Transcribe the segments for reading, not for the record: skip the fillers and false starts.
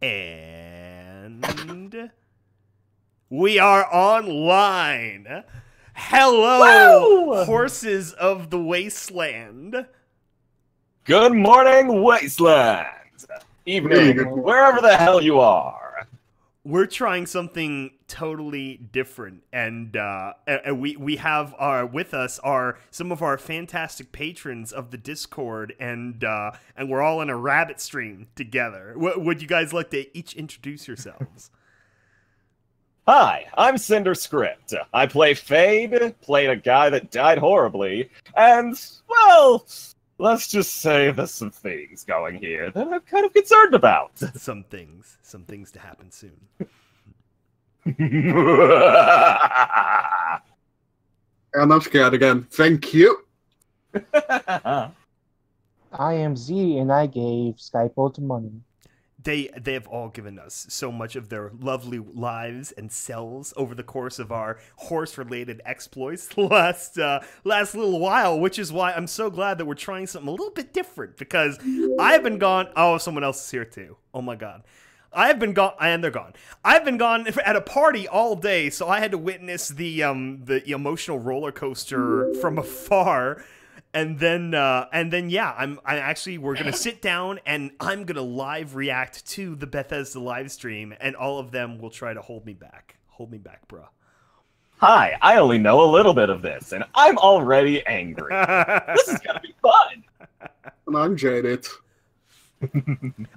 And we are online. Hello, Woo! horses of the wasteland. Good morning, Wasteland. Evening, wherever the hell you are. We're trying something totally different, and we have with us some of our fantastic patrons of the Discord, and we're all in a rabbit stream together. Would you guys like to each introduce yourselves? Hi, I'm Cinder Script. I play Fade, played a guy that died horribly, and, well, let's just say there's some things going here that I'm kind of concerned about. Some things to happen soon. And I'm scared again. Thank you. I am Z, and I gave Skype money. They have all given us so much of their lovely lives and selves over the course of our horse-related exploits the last little while, which is why I'm so glad that we're trying something a little bit different, because I've been gone. Oh, someone else is here too. Oh my god. I have been gone, and they're gone. I've been gone at a party all day, so I had to witness the emotional roller coaster from afar. And then yeah, we're gonna sit down and I'm gonna live react to the Bethesda live stream, and all of them will try to hold me back. Hold me back, bruh. Hi, I only know a little bit of this, and I'm already angry. This is gonna be fun. And I'm jaded.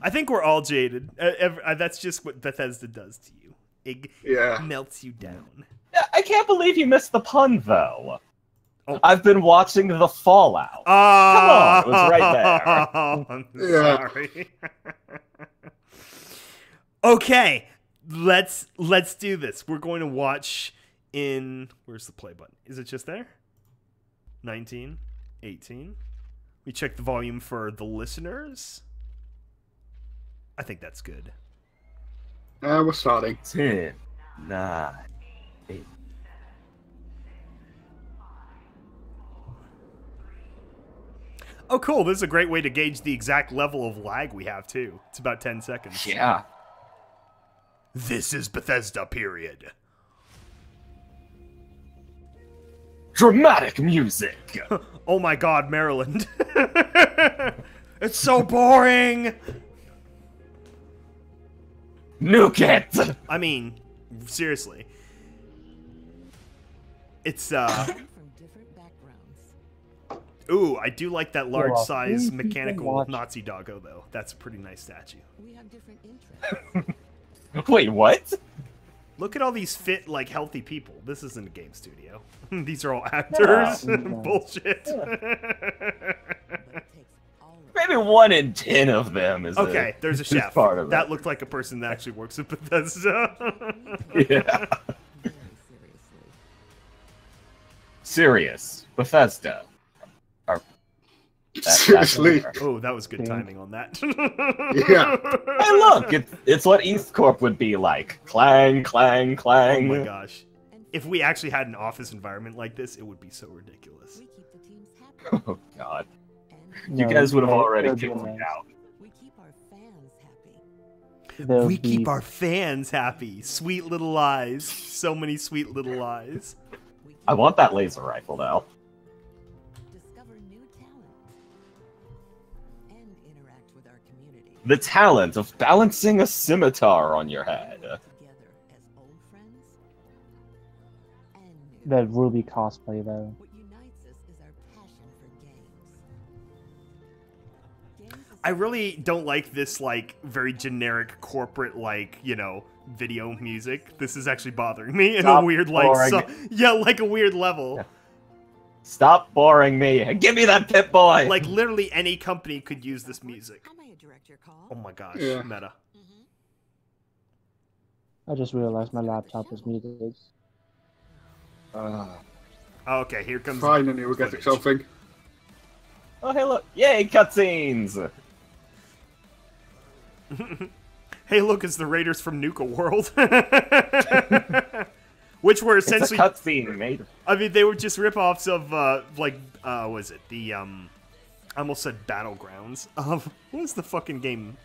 I think we're all jaded. That's just what Bethesda does to you. It melts you down. I can't believe you missed the pun, though. Oh. I've been watching The Fallout. Come on, it was right there. I'm sorry. Okay, let's do this. We're going to watch in... Where's the play button? Is it just there? 19, 18. We check the volume for the listeners. I think that's good. We're starting. 10, 9, 8. Oh, cool. This is a great way to gauge the exact level of lag we have, too. It's about 10 seconds. Yeah. This is Bethesda, period. Dramatic music. Oh my god, Maryland. It's so boring. Nuke it. I mean, seriously. It's, Ooh, I do like that large-size mechanical Nazi doggo, though. That's a pretty nice statue. We have different interests. Wait, what? Look at all these fit, like, healthy people. This isn't a game studio. These are all actors. Bullshit. Maybe 1 in 10 of them is okay, there's a chef. Part of that looked like a person that actually works at Bethesda. Yeah. Serious. Bethesda. Seriously. Oh, that was good timing on that. Yeah. Hey, look, it's what EAST Corp would be like. Clang, clang, clang. Oh my gosh. If we actually had an office environment like this, it would be so ridiculous. Oh god. You guys would have already kicked me out. We keep our fans happy. We keep our fans happy. Sweet little lies. So many sweet little lies. I want that laser rifle, though. The talent of balancing a scimitar on your head. That Ruby cosplay, though. I really don't like this, like, very generic corporate, like, you know, video music. This is actually bothering me in a weird, like, like a weird level. Yeah. Stop boring me. Give me that Pip-Boy. Like, literally any company could use this music. Oh my gosh, yeah. Meta. I just realized my laptop is muted. Okay, here comes. Finally, we're getting something. Oh, hey, look. Yay, cutscenes. Hey, look, it's the Raiders from Nuka World. Which were essentially... It's a cutscene, mate. I mean, they were just ripoffs of, what was it? The, I almost said Battlegrounds. What was the fucking game?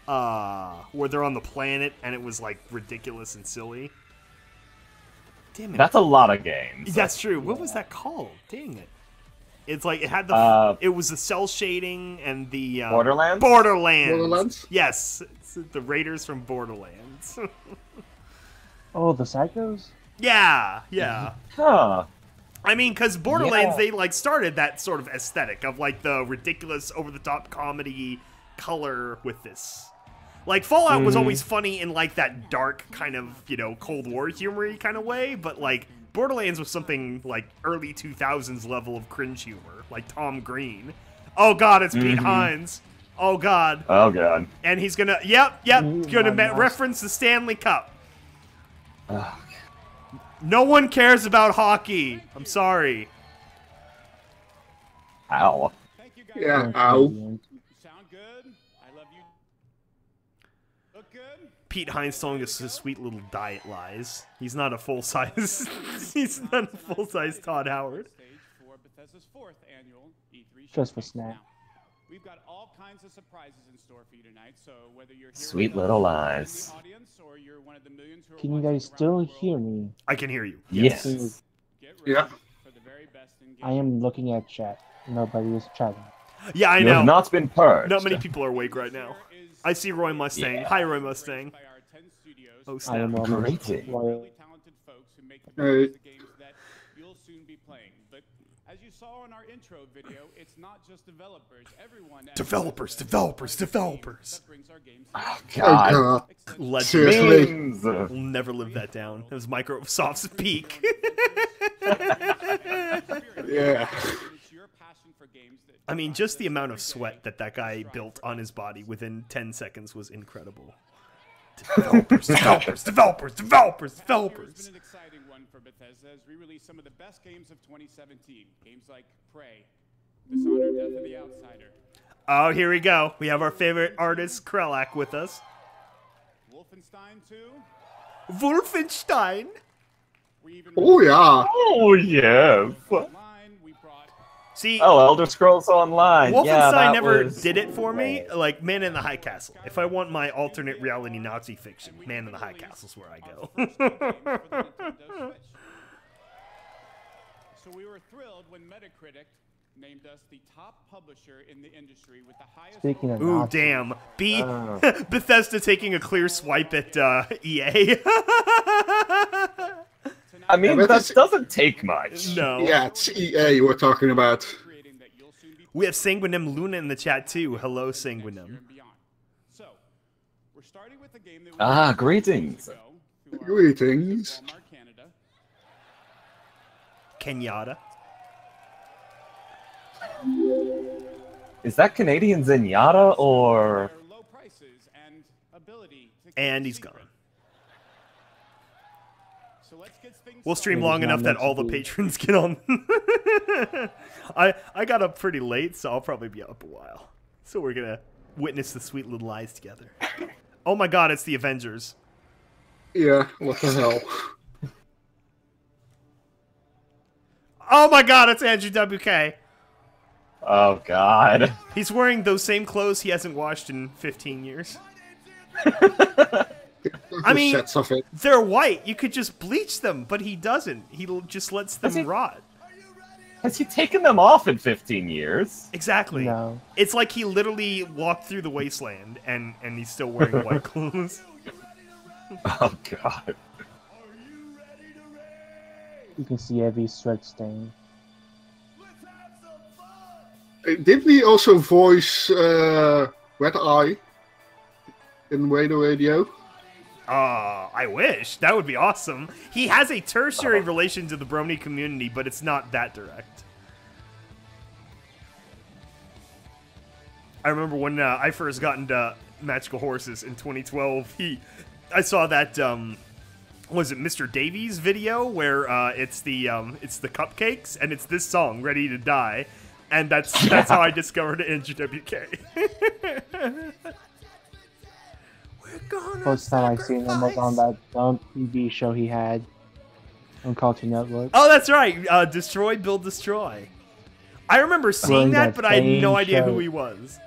where they're on the planet and it was like ridiculous and silly. Damn it. That's a lot of games. That's true. What was that called? Dang it. It's like it had the it was the cell shading and the Borderlands? Borderlands? Yes, it's the Raiders from Borderlands. Oh, the Psychos? Yeah. Huh. I mean, because Borderlands, Yeah. they like started that sort of aesthetic of like the ridiculous, over-the-top comedy color with this. Like Fallout was always funny in like that dark kind of, you know, Cold War humor-y kind of way, but like Borderlands was something like early 2000s level of cringe humor, like Tom Green. Oh God, it's Pete Hines. Oh God. Oh God. And he's gonna, yep, gonna my gosh. reference the Stanley Cup. Oh, No one cares about hockey. I'm sorry. ow. Yeah, ow. Sound good? I love you. Look good? Pete Hines telling us his sweet little diet lies. He's not a full-size. He's not a full-size Todd Howard. Stage for Bethesda's 4th annual E3 Just for showcase. snack. Now, we've got all kinds of surprises in store for you tonight, so whether you're here Sweet with us little in the lies. audience or you're one of the millions who are Can you watching guys around still the world, hear me? I can hear you. Yes. get ready Yeah. for the very best in I am looking at chat. Nobody is chatting. Yeah, I You know. have not been purged. Not many people are awake right now. I see Roy Mustang. Yeah. Hi, Roy Mustang. Oh, I am snap. almost Greeting. loyal. Talented folks who make Hey. the games that you'll soon be playing. But as you saw in our intro video, it's not just developers. Everyone at Developers. Bethesda Developers. that brings our games Oh Oh God. God. Legend. Seriously. Memes. We'll never live that down. It was Microsoft's peak. Yeah. I mean, just the amount of sweat that guy built on his body within 10 seconds was incredible. Developers. It's been an exciting one for Bethesda as we release some of the best games of 2017. Games like Prey, Dishonored, Death of the Outsider, Oh, here we go. We have our favorite artist, Krelak, with us. Wolfenstein 2. Wolfenstein. We even Oh yeah. Oh yes. online. We brought See, Oh, Elder Scrolls Online. Wolfenstein yeah, that never was... did it for me. Like Man in the High Castle. If I want my alternate reality Nazi fiction, Man in the High Castle is where I our first two games for the Nintendo Switch. So we were thrilled when Metacritic named us the top publisher in the industry with the highest. Speaking of Ooh, Nazis, damn. Oh. Bethesda taking a clear swipe at EA. I mean, Yeah, but that this- doesn't take much. No. Yeah, it's EA we're talking about. creating that you'll soon be We have Sanguinem Luna in the chat too. Hello, Sanguinem. and beyond. So, we're starting with a game that we Ah, released greetings. ago through our Greetings. Walmart Canada. Kenyatta. Is that Canadian Zenyatta or... Their low prices and ability to keep And it he's secret. gone. So let's get things We'll stream Maybe long it's not enough that meant to all the be. patrons get on. I got up pretty late, so I'll probably be up a while. So we're gonna witness the sweet little lies together. Oh my god, it's the Avengers. Yeah, what the hell? Oh my god, it's Andrew WK. Oh, God. He's wearing those same clothes he hasn't washed in 15 years. I mean- Sets of it. They're white. You could just bleach them, but he doesn't. He just lets them Has he- rot. Has he taken them off in 15 years? Exactly. No. It's like he literally walked through the wasteland and he's still wearing white clothes. Oh, God. You can see every sweat stain. Did we also voice Red Eye in Radio? I wish. That would be awesome. He has a tertiary relation to the Brony community, but it's not that direct. I remember when I first got into Magical Horses in 2012, I saw that, was it Mr. Davies video where it's the cupcakes and it's this song, Ready to Die, and that's how I discovered NGWK. First time I seen him was on that dumb TV show he had on Cartoon Network. Oh, that's right. Destroy, Build, Destroy. I remember seeing Well, that, that but I had no same idea who show. he was.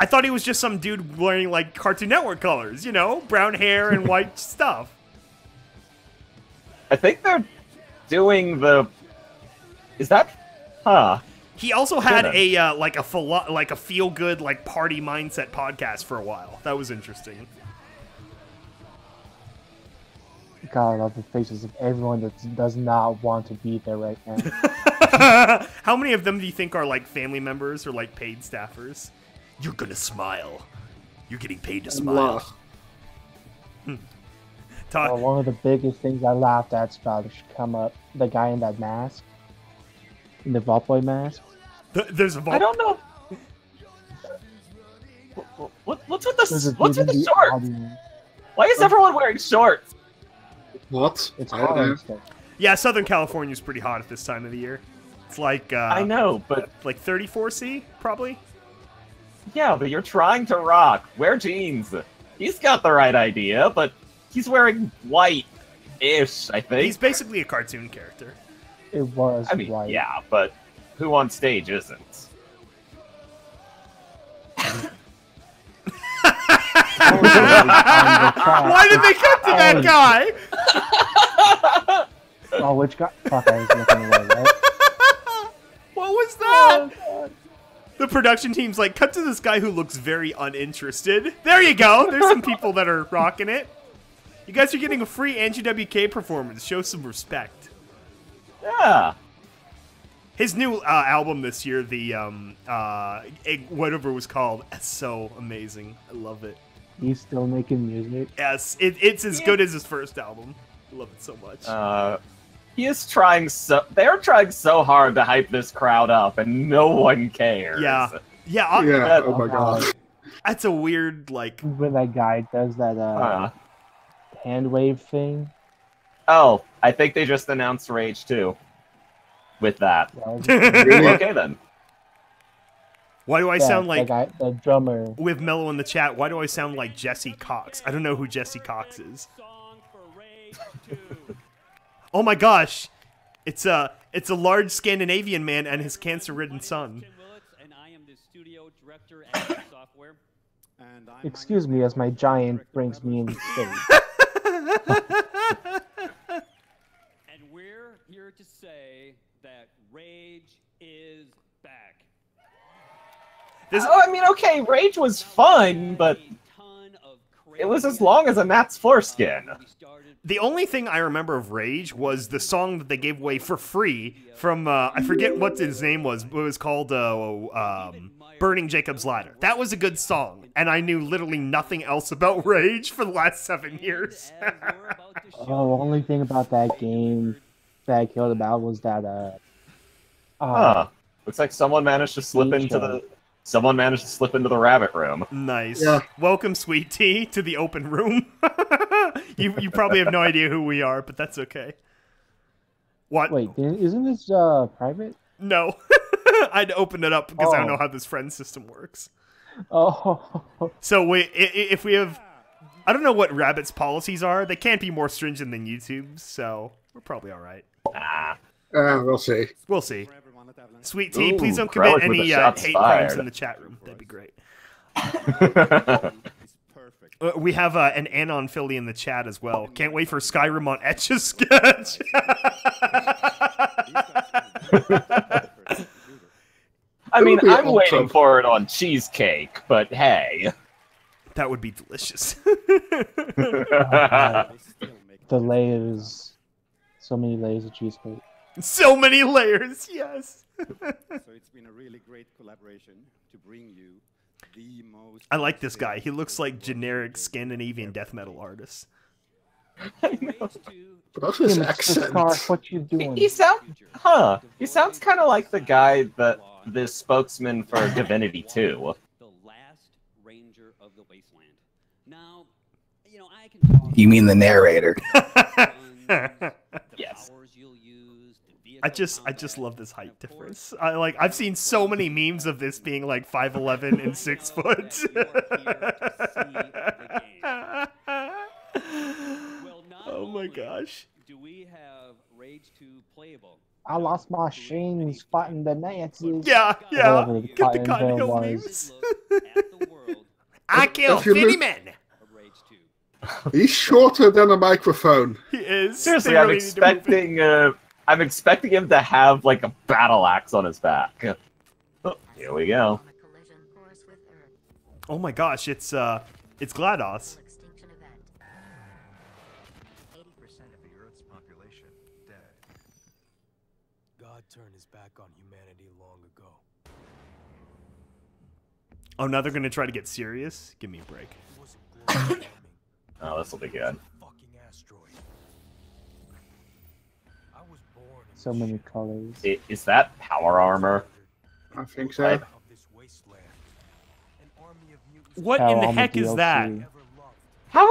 I thought he was just some dude wearing like Cartoon Network colors, you know, brown hair and white stuff. I think they're doing the. Is that? Huh. He also had a like a feel good like party mindset podcast for a while. That was interesting. God, I love the faces of everyone that does not want to be there right now. How many of them do you think are like family members or like paid staffers? You're gonna smile. You're getting paid to smile. Todd. One of the biggest things I laughed at about it should come up. The guy in that mask, in the Vault Boy mask. There's a Vault. I don't know. What's with the shorts? Audience. Why is everyone wearing shorts? What? It's I don't hot know. and stuff. Yeah, Southern California's pretty hot at this time of the year. It's like I know, but like 34°C probably. yeah, but you're trying to rock. Wear jeans. He's got the right idea, but he's wearing white-ish, I think. He's basically a cartoon character. It was I mean, right. yeah, but who on stage isn't? Why did they cut to that guy? Oh, which guy? Fuck, I was looking away, right? What was that? The production team's like, cut to this guy who looks very uninterested. There you go. There's some people that are rocking it. You guys are getting a free NGWK performance. Show some respect. Yeah. His new album this year, the whatever it was called, it's so amazing. I love it. He's still making music. Yes, it's as good as his first album. I love it so much. He is trying they're trying so hard to hype this crowd up, and no one cares. Yeah. Yeah, oh my god. That's a weird, like... When that guy does that hand wave thing. Oh, I think they just announced Rage 2. With that. Really? Okay, then. Why do I sound like... the drummer. With Mello in the chat, why do I sound like Jesse Cox? I don't know who Jesse Cox is. Oh my gosh! It's a large Scandinavian man and his cancer-ridden son. Excuse me as my giant brings me in the stage. And we're here to say that Rage is back. I mean, okay, Rage was fun, but it was as long as a Matt's foreskin. The only thing I remember of Rage was the song that they gave away for free from, I forget what his name was, but it was called Burning Jacob's Ladder. That was a good song, and I knew literally nothing else about Rage for the last 7 years. The only thing about that game that I cared about was that, looks like someone managed to slip into the rabbit room. Nice. Yeah. Welcome, Sweet Tea, to the open room. You probably have no idea who we are, but that's okay. What? Wait, isn't this private? No. I'd open it up because I don't know how this friend system works. Oh. So wait, if we have... I don't know what Rabbit's policies are. They can't be more stringent than YouTube's, so we're probably all right. We'll see. We'll see. Sweet Tea, please don't Relic commit with any the shots hate crimes fired. in the chat room. That'd be great. We have an Anon Philly in the chat as well. Can't wait for Skyrim on Etch-a-Sketch. I mean, It would be I'm waiting awesome. for it on cheesecake, but hey. That would be delicious. The layers. So many layers of cheesecake. So many layers, yes. So it's been a really great collaboration to bring you the most... I like this guy. He looks like generic Scandinavian death metal artist. But also his accent. What you doing? He sounds kind of like the guy that the spokesman for Divinity 2. The last ranger of the wasteland. Now, you know, I can... You mean the narrator? Yes. I just love this height difference. I've seen so many memes of this being like 5'11" and 6 foot. Oh my gosh. Do we have Rage 2 playable? I lost my shins fighting the Nazis. Yeah. Whatever the Get the Cotton Cotton Hill Hill was. memes. Look at the world I kill If you Finny look- men. A Rage 2. He's shorter than a microphone. He is. Seriously, They I'm really need to move it. expecting him to have like a battle axe on his back. Oh, here we go. Oh my gosh, it's GLaDOS. Extinction event. 80% of the Earth's population dead. God turned his back on humanity long ago. Oh, now they're gonna try to get serious? Give me a break. It was a global warming. Oh, this will be good. Fucking asteroid. I was born in So the many shit colors. Is that power armor? I think so. Right. of this wasteland. An army of mutants What Hell, in the I'm a heck is that? DLC. never loved. How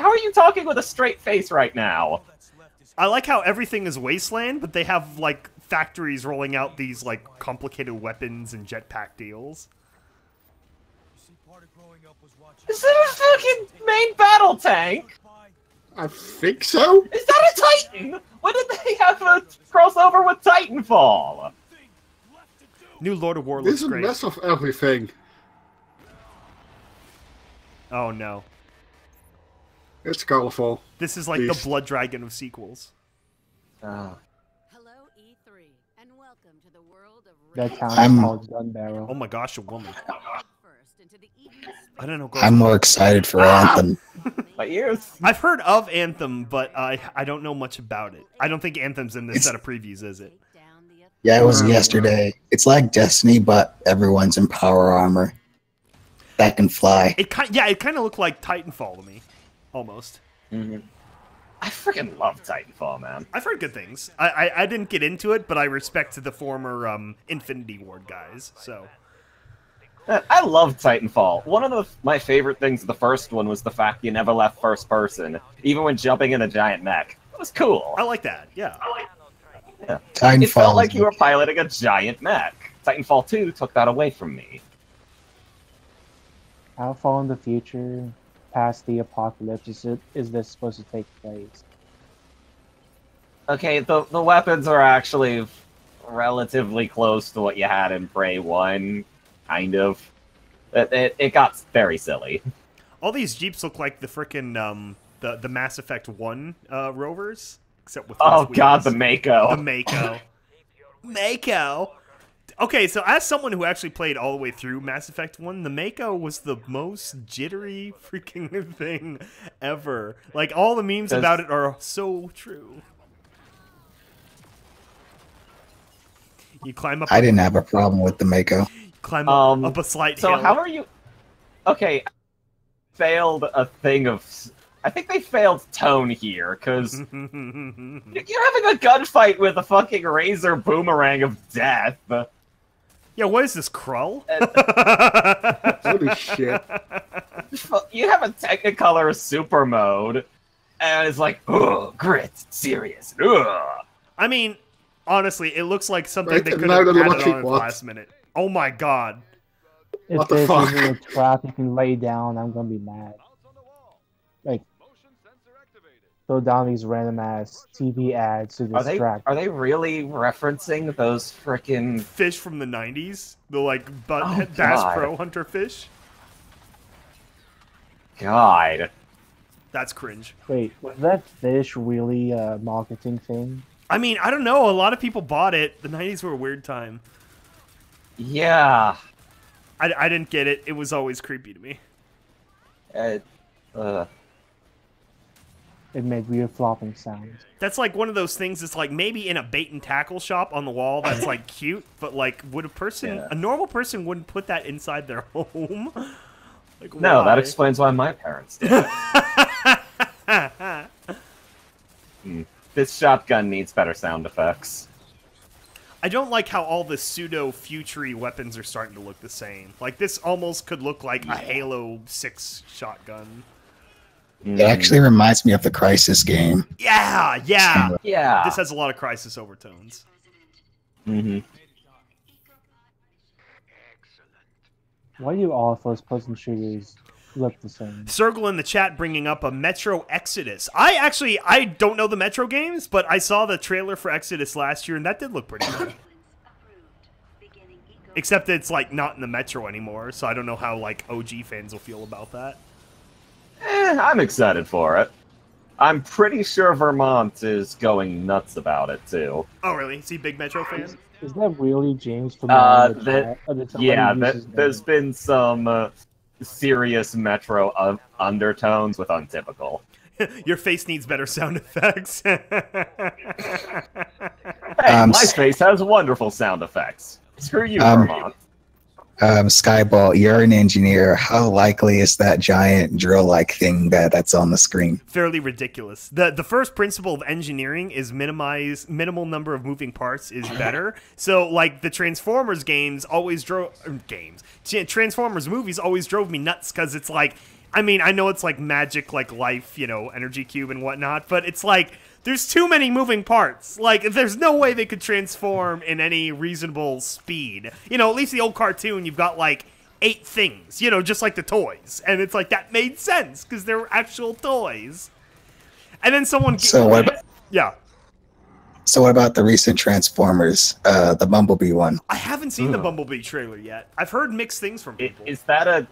are you talking with a straight face right now? All that's left is I like how everything is wasteland, but they have like factories rolling out these like complicated weapons and jetpack deals. you see, part of growing up was watching. Is that a fucking main battle tank? I think so. Is that a Titan? When did they have a crossover with Titanfall? New Lord of War looks There's a great. mess of everything. Oh no. It's colorful. This is like the Beast. Blood Dragon of sequels. Oh. Hello, E3, and welcome to the world of That Rage. town I'm- is called Gun Barrel. Oh my gosh, a woman. First into the evening I don't know. I'm more excited for Anthem. My ears. I've heard of Anthem, but I don't know much about it. I don't think Anthem's in this set of previews, is it? down the Yeah, it was yesterday. It's like Destiny, but everyone's in power armor that can fly. It kind of looked like Titanfall to me, almost. I freaking love Titanfall, man. I've heard good things. I didn't get into it, but I respect the former Infinity Ward guys. So I love Titanfall. One of my favorite things of the first one was the fact you never left first person, even when jumping in a giant mech. It was cool. I like that. Yeah. Yeah. Titanfall It felt like is- you were piloting a giant mech. Titanfall 2 took that away from me. How far in the future, past the apocalypse, is this supposed to take place? Okay, the weapons are actually relatively close to what you had in Prey 1, kind of. It got very silly. All these Jeeps look like the frickin' the Mass Effect 1 rovers, except with Oh less god, the wheels. Mako. The Mako. Mako. Okay, so as someone who actually played all the way through Mass Effect 1, the Mako was the most jittery freaking thing ever. Like, all the memes about it are so true. You climb up, I didn't have a problem with the Mako. climb up a slight So hill. how are you? Okay, failed a thing of. I think they failed tone here because you're having a gunfight with a fucking razor boomerang of death. Yeah, what is this, Krull? Holy shit. You have a Technicolor super mode, and it's like, ugh, grit, serious, ugh. I mean, honestly, it looks like something Right, they could now have the added logic on at the what? last minute. Oh my god. If What the there's fuck? even a trap you can lay down, I'm gonna be mad. Like, throw down these random ass TV ads to distract. Are they really referencing those frickin' Fish from the 90s? The, like, Oh, Bass God. Pro Hunter fish? God? That's cringe. Wait, was that fish really a marketing thing? I mean, I don't know. A lot of people bought it. The 90s were a weird time. Yeah. I didn't get it. It was always creepy to me. It made weird flopping sounds. That's like one of those things that's like maybe in a bait and tackle shop on the wall that's like cute, but like would a normal person wouldn't put that inside their home? Like, No, why? that explains why my parents did it. This shotgun needs better sound effects. I don't like how all the pseudo-futury weapons are starting to look the same. Like, this almost could look like a Halo 6 shotgun. It actually reminds me of the Crisis game. Yeah, yeah! Yeah. This has a lot of Crisis overtones. Mm-hmm. Why do all first-person shooters look the same? Circle in the chat bringing up a Metro Exodus. I don't know the Metro games, but I saw the trailer for Exodus last year, and that did look pretty good. Except it's like not in the Metro anymore, so I don't know how like OG fans will feel about that. I'm excited for it. I'm pretty sure Vermont is going nuts about it too. Oh really? Is he a big Metro fan? Is that really James from there's been some serious Metro undertones with Untypical. Your face needs better sound effects. Hey, my face has wonderful sound effects. Screw you, Vermont. Skyball, you're an engineer. How likely is that giant drill-like thing that's on the screen? Fairly ridiculous. The first principle of engineering is minimal number of moving parts is better. So, like, the Transformers games always Transformers movies always drove me nuts because it's like, I mean, I know it's like magic, like life, you know, energy cube and whatnot, but it's like, there's too many moving parts. Like, there's no way they could transform in any reasonable speed. You know, at least the old cartoon, you've got, like, 8 things, you know, just like the toys. And it's like, that made sense, because they were actual toys. And then someone... So what about... Yeah. So what about the recent Transformers, the Bumblebee one? I haven't seen the Bumblebee trailer yet. I've heard mixed things from people. Is that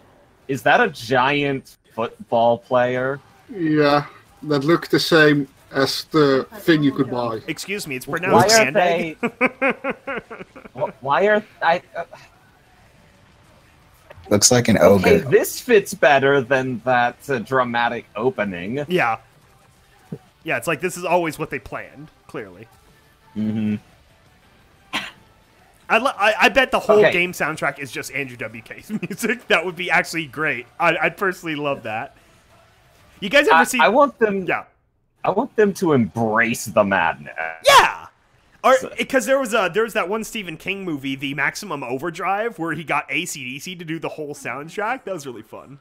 a giant football player? Yeah, that looked the same as the thing you could buy. Excuse me, it's pronounced Band-Aid. Why are I? Looks like an ogre. Okay, this fits better than that dramatic opening. Yeah. Yeah, it's like this is always what they planned, clearly. Mm-hmm. I bet the whole game soundtrack is just Andrew WK's music. That would be actually great. I'd personally love that. You guys ever see... I want them... Yeah. I want them to embrace the madness. Yeah! Because there was that one Stephen King movie, The Maximum Overdrive, where he got AC/DC to do the whole soundtrack. That was really fun.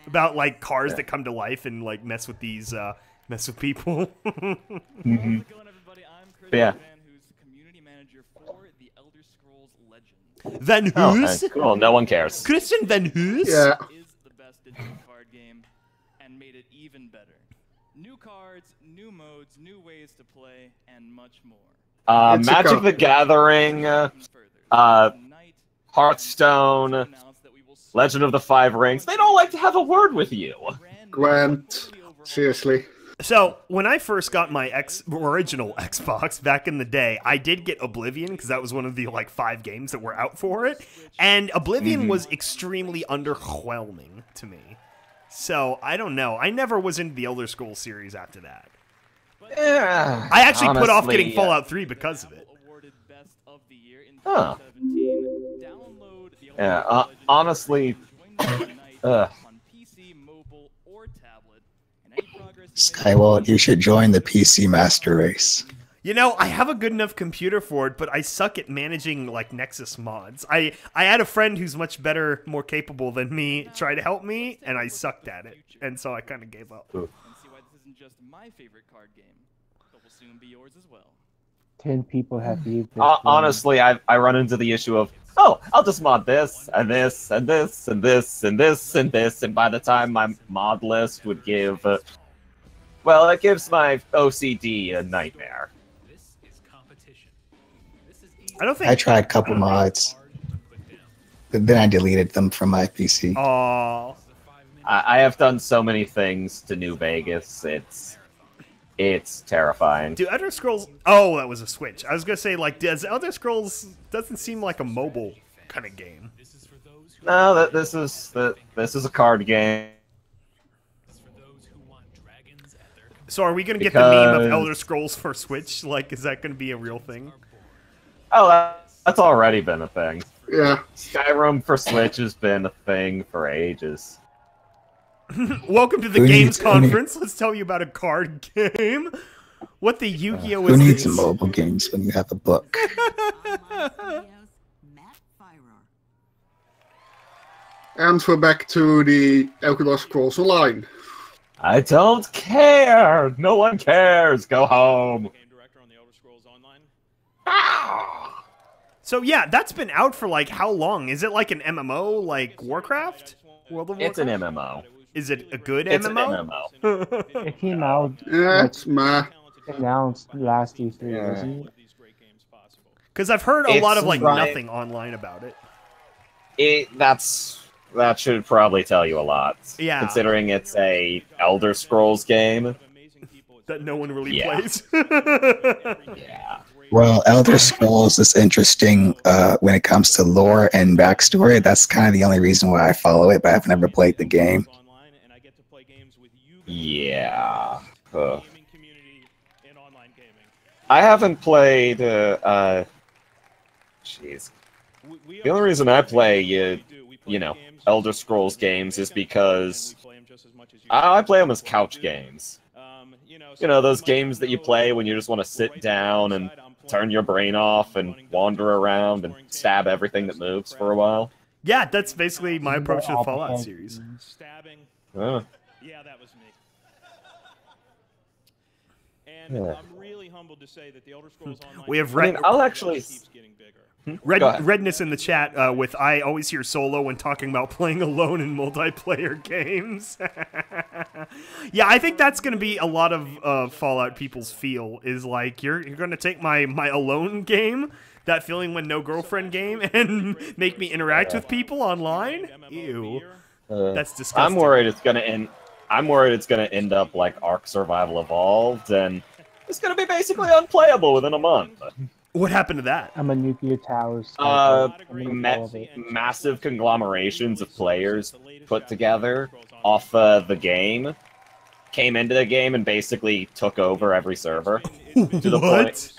About, like, cars that come to life and, like, mess with these... mess with people. Mm-hmm. Yeah. Van Hoos? Oh, cool, no one cares. Christian Van Hoos? Yeah. Is the best digital card game and made it even better. New cards, new modes, new ways to play, and much more. Magic the Gathering, Hearthstone, Legend of the Five Rings, they don't like to have a word with you. Gwent, seriously. So, when I first got my original Xbox back in the day, I did get Oblivion, because that was one of the, like, 5 games that were out for it. And Oblivion was extremely underwhelming to me. So, I don't know. I never was into the Elder Scrolls series after that. Yeah, I actually put off getting Fallout 3 because of it. Huh. Yeah, honestly... Skywalt, you should join the PC Master Race. You know, I have a good enough computer for it, but I suck at managing, like, Nexus mods. I had a friend who's much better, more capable than me try to help me, and I sucked at it. And so I kind of gave up. And see why this isn't just my favorite card game, but will soon be yours as well. 10 people have used it. Honestly, I run into the issue of, oh, I'll just mod this, and this, and this, and this, and this, and this, and by the time my mod list would give... well, it gives my OCD a nightmare. I don't think... I tried a couple mods. But then I deleted them from my PC. Aww. I have done so many things to New Vegas, it's terrifying. Do Elder Scrolls... Oh, that was a Switch. I was going to say, like, does Elder Scrolls... doesn't seem like a mobile kind of game. No, this is a card game. So are we going to get the meme of Elder Scrolls for Switch? Like, is that going to be a real thing? Oh, that's already been a thing. Yeah. Skyrim for Switch has been a thing for ages. Welcome to the Games Conference. Let's tell you about a card game. What the Yu-Gi-Oh! Who needs mobile games when you have a book? And we're back to the Elder Scrolls Online. I don't care! No one cares! Go home! So yeah, that's been out for like how long? Is it like an MMO, like Warcraft? World of Warcraft? It's an MMO. Is it a good It's MMO? an MMO. It came out. Yeah, it's meh. Announced last E3, wasn't it? Because I've heard a lot of like trying- nothing online about it. That should probably tell you a lot. Yeah. Considering it's a Elder Scrolls game. That no one really Yeah. plays. Yeah. Well, Elder Scrolls is interesting when it comes to lore and backstory. That's kind of the only reason why I follow it, but I've never played the game. Yeah. I haven't played. Jeez. The only reason I play, you know, Elder Scrolls games is because I play them as couch games. You know, those games that you play when you just want to sit down and turn your brain off and wander around and stab everything that moves for a while. Yeah, that's basically my approach to the Fallout series. Yeah, that was me. And Yeah. I'm really humbled to say that the Elder Scrolls Online. We have I'll actually. keeps getting bigger. Redness in the chat with I always hear solo when talking about playing alone in multiplayer games. Yeah, I think that's going to be a lot of Fallout people's feel is like you're going to take my alone game, that feeling when no girlfriend game, and make me interact with people online. Ew, that's disgusting. I'm worried it's going to end up like Ark Survival Evolved, and it's going to be basically unplayable within a month. What happened to that? I'm a nuclear towers. Massive conglomerations of players put together off the game came into the game and basically took over every server to the point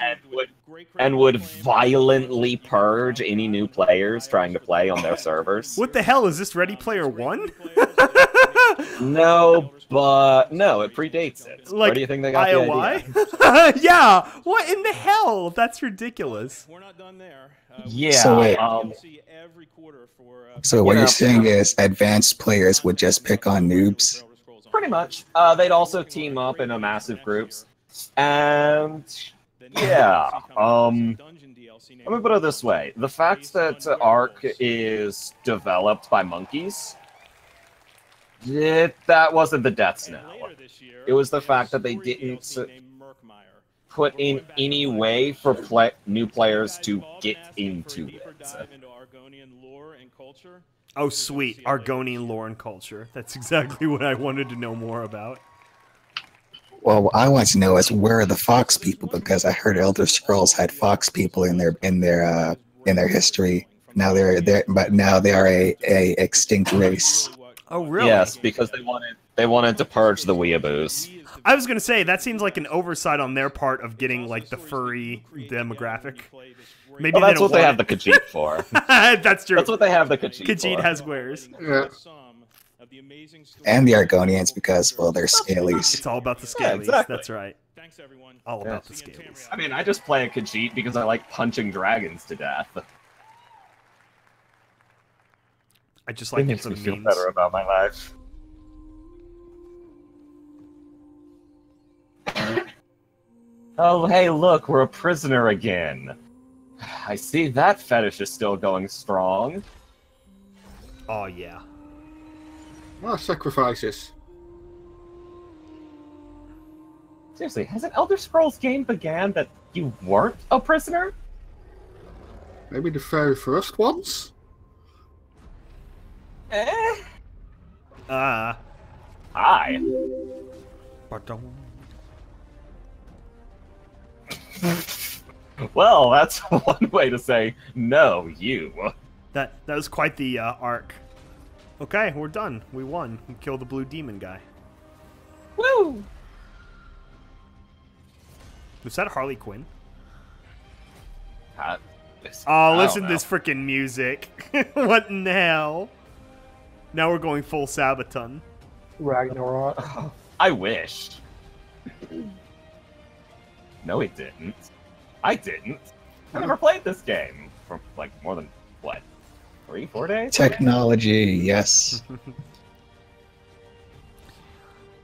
and would violently purge any new players trying to play on their servers. What the hell is this? Ready Player One? No, but no, it predates it. Like, where do you think they got the idea? Yeah, what in the hell? That's ridiculous. We're not done there. Yeah. So wait. Every quarter for, So what you're saying is advanced players would just pick on noobs? Pretty much. They'd also team up in massive groups. And yeah, let me put it this way. The fact that Ark is developed by monkeys, that wasn't the death knell. It was the fact that they didn't put in any way for new players to get into it. Oh, sweet. Argonian lore and culture. That's exactly what I wanted to know more about. Well, what I want to know is where are the Fox people? Because I heard Elder Scrolls had Fox people in their history. Now now they are a extinct race. Oh, really? Yes, because they wanted to purge the weeaboos. I was gonna say that seems like an oversight on their part of getting like the furry demographic. Maybe that's what they have the Khajiit for. That's true. That's what they have the Khajiit for. Khajiit has wares. Yeah. And the Argonians because, well, they're scalies. It's all about the scalies. Yeah, exactly. That's right. Thanks, everyone. All about the scalies. I mean, I just play a Khajiit because I like punching dragons to death. I just like it makes some me feel memes. better about my life. Oh, hey, look, we're a prisoner again. I see that fetish is still going strong. Oh, yeah. Ah, sacrifices. Seriously, has an Elder Scrolls game began that you weren't a prisoner? Maybe the very first ones? Hi. Pardon. Well, that's one way to say no, you. That was quite the arc. Okay, we're done. We won. We killed the blue demon guy. Woo! Was that Harley Quinn? I Listen don't to this freaking music. What in the hell? Now we're going full Sabaton. Ragnarok. I wished. No, it didn't. I didn't. I never played this game for like more than, what, 3-4 days? Technology, yes.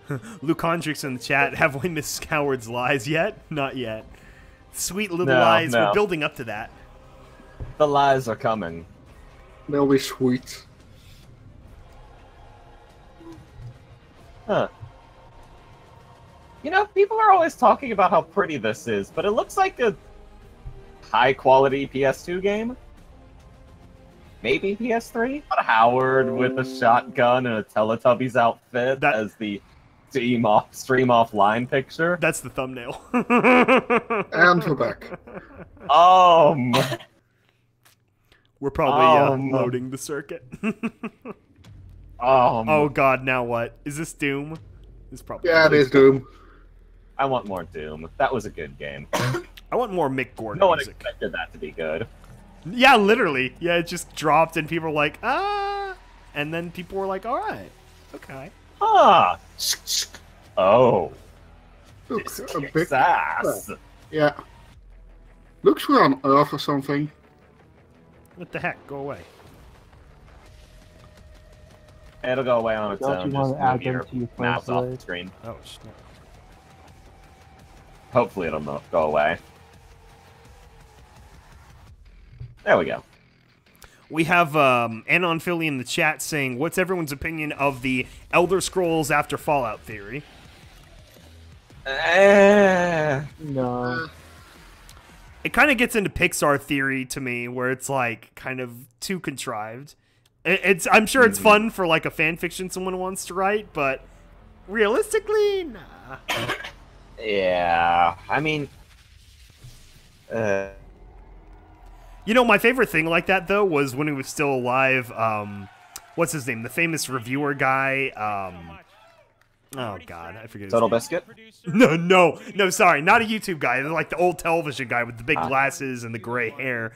Lucondrix in the chat. Have we missed Coward's Lies yet? Not yet. Sweet little No, lies. no. We're building up to that. The lies are coming. They'll be sweet. Huh. You know, people are always talking about how pretty this is, but it looks like a high-quality PS2 game. maybe PS3? Howard with a shotgun and a Teletubbies outfit as the stream offline picture. That's the thumbnail. And we're back. We're probably loading the circuit. Oh god, now what? Is this Doom? It's probably it is Doom. I want more Doom. That was a good game. I want more Mick Gordon No one music. expected that to be good. Yeah, literally. Yeah, it just dropped and people were like, ah, and then people were like, all right, okay. Ah. Oh. Looks This a kicks bit. ass. Yeah. Looks we're on Earth or something. What the heck? Go away. It'll go away on its Don't own. you want Just to add move them your to your mouse friends off the list? screen. Oh, snap. Hopefully it'll not go away. There we go. We have Anon Philly in the chat saying, what's everyone's opinion of the Elder Scrolls after Fallout theory? No. It kind of gets into Pixar theory to me, where it's like kind of too contrived. I'm sure it's fun for like a fan fiction someone wants to write, but realistically, nah. Yeah, I mean, you know, my favorite thing like that though was when he was still alive. What's his name? The famous reviewer guy. Oh god, I forget his Total name. Biscuit? No, sorry, not a YouTube guy. Like the old television guy with the big glasses and the gray hair.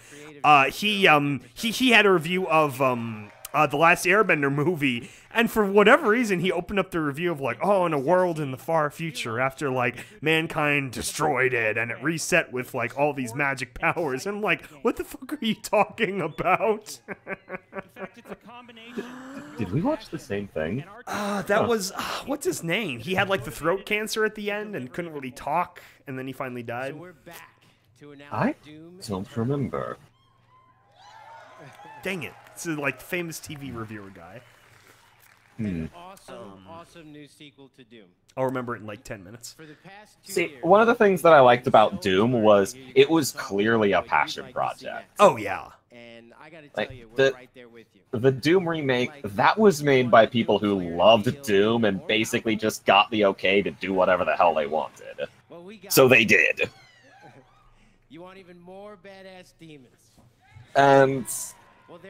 He had a review of the Last Airbender movie, and for whatever reason, he opened up the review of like, oh, in a world in the far future, after like mankind destroyed it and it reset with like all these magic powers. And I'm like, what the fuck are you talking about? Did we watch the same thing? That was what's his name? He had like the throat cancer at the end and couldn't really talk, and then he finally died. I don't remember. Dang it! It's like the famous TV reviewer guy. Awesome new sequel to Doom. I'll remember it in like 10 minutes. For the past 2 See, years, one of the things that I liked about Doom was it was clearly a passion project. Oh yeah. And I gotta Like, tell you, we're right there with you. The Doom remake, that was made by people who loved Doom and basically just got the okay to do whatever the hell they wanted. So they did. You want even more badass demons? And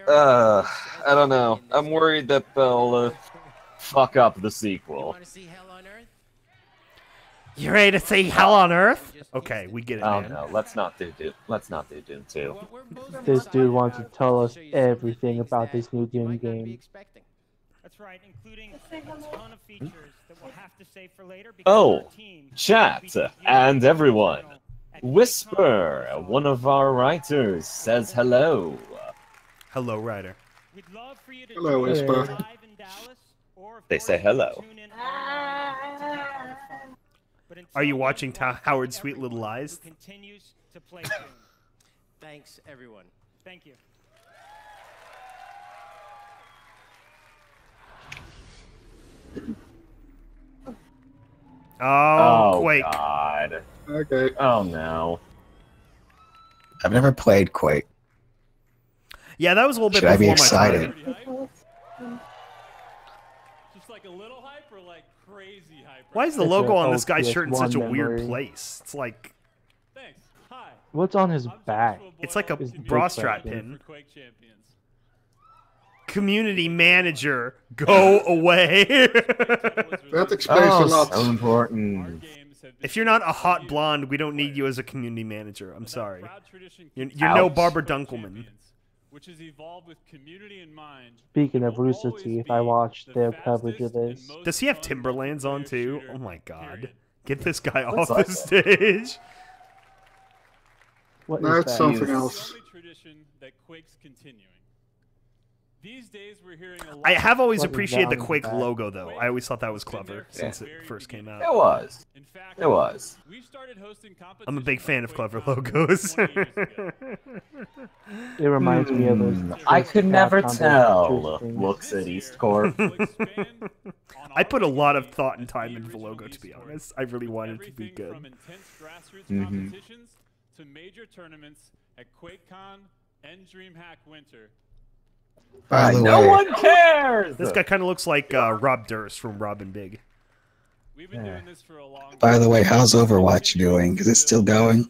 I don't know. I'm worried that they'll fuck up the sequel. You ready to see Hell on Earth? Okay, we get it, Oh man. no, let's not do Doom. Let's not do Doom 2. This dude wants to tell us everything about this new Doom game. That's right, including a ton of features that we'll have to save for later. Oh, chat and everyone. Whisper, one of our writers, says hello. Hello, writer. Hello, Whisper. They say hello. Are you watching Howard's Sweet Little Lies? Continues to play Thanks, everyone. Thank you. Oh, Quake. God. Okay. Oh no. I've never played Quake. Yeah, that was a little bit Should I be before my excited? time. Just like a little hype or like crazy hype? Why is the It's logo a on this guy's OPS shirt in such a one weird memory. place? It's like Thanks. Hi. What's on his back? it's like a Is the big bra strap question. pin. Quake champions. Community manager, go away. That explains a lot. So important. If you're not a hot blonde, we don't need you as a community manager. I'm sorry. You're no Barbara Dunkelman. Which has evolved with community in mind. Speaking of Rooster Teeth, I watched their coverage of this. Does he have Timberlands on too? Oh my god. Get this guy What's off that? the stage. What No, is it's that? something else. Only tradition that Quake's continuing. These days we're hearing a lot. I have always What is appreciated the that on Quake the back? logo though. I always thought that was clever since it first came out. It was. In fact, It was. we've started hosting competitions. I'm a big fan of clever Quake logos. 20 years ago. It reminds me of those. I could never Capcom tell. things. Looks at EAST Corp. I put a lot of thought and time into the logo, to be honest. I really wanted it to be Everything good. from intense grassroots Mhm. competitions to major tournaments at QuakeCon and DreamHack Winter. By the No way, one cares! This guy kind of looks like Rob Durst from Robin Big. We've been doing this for a long by the way, how's Overwatch doing? Is it still going?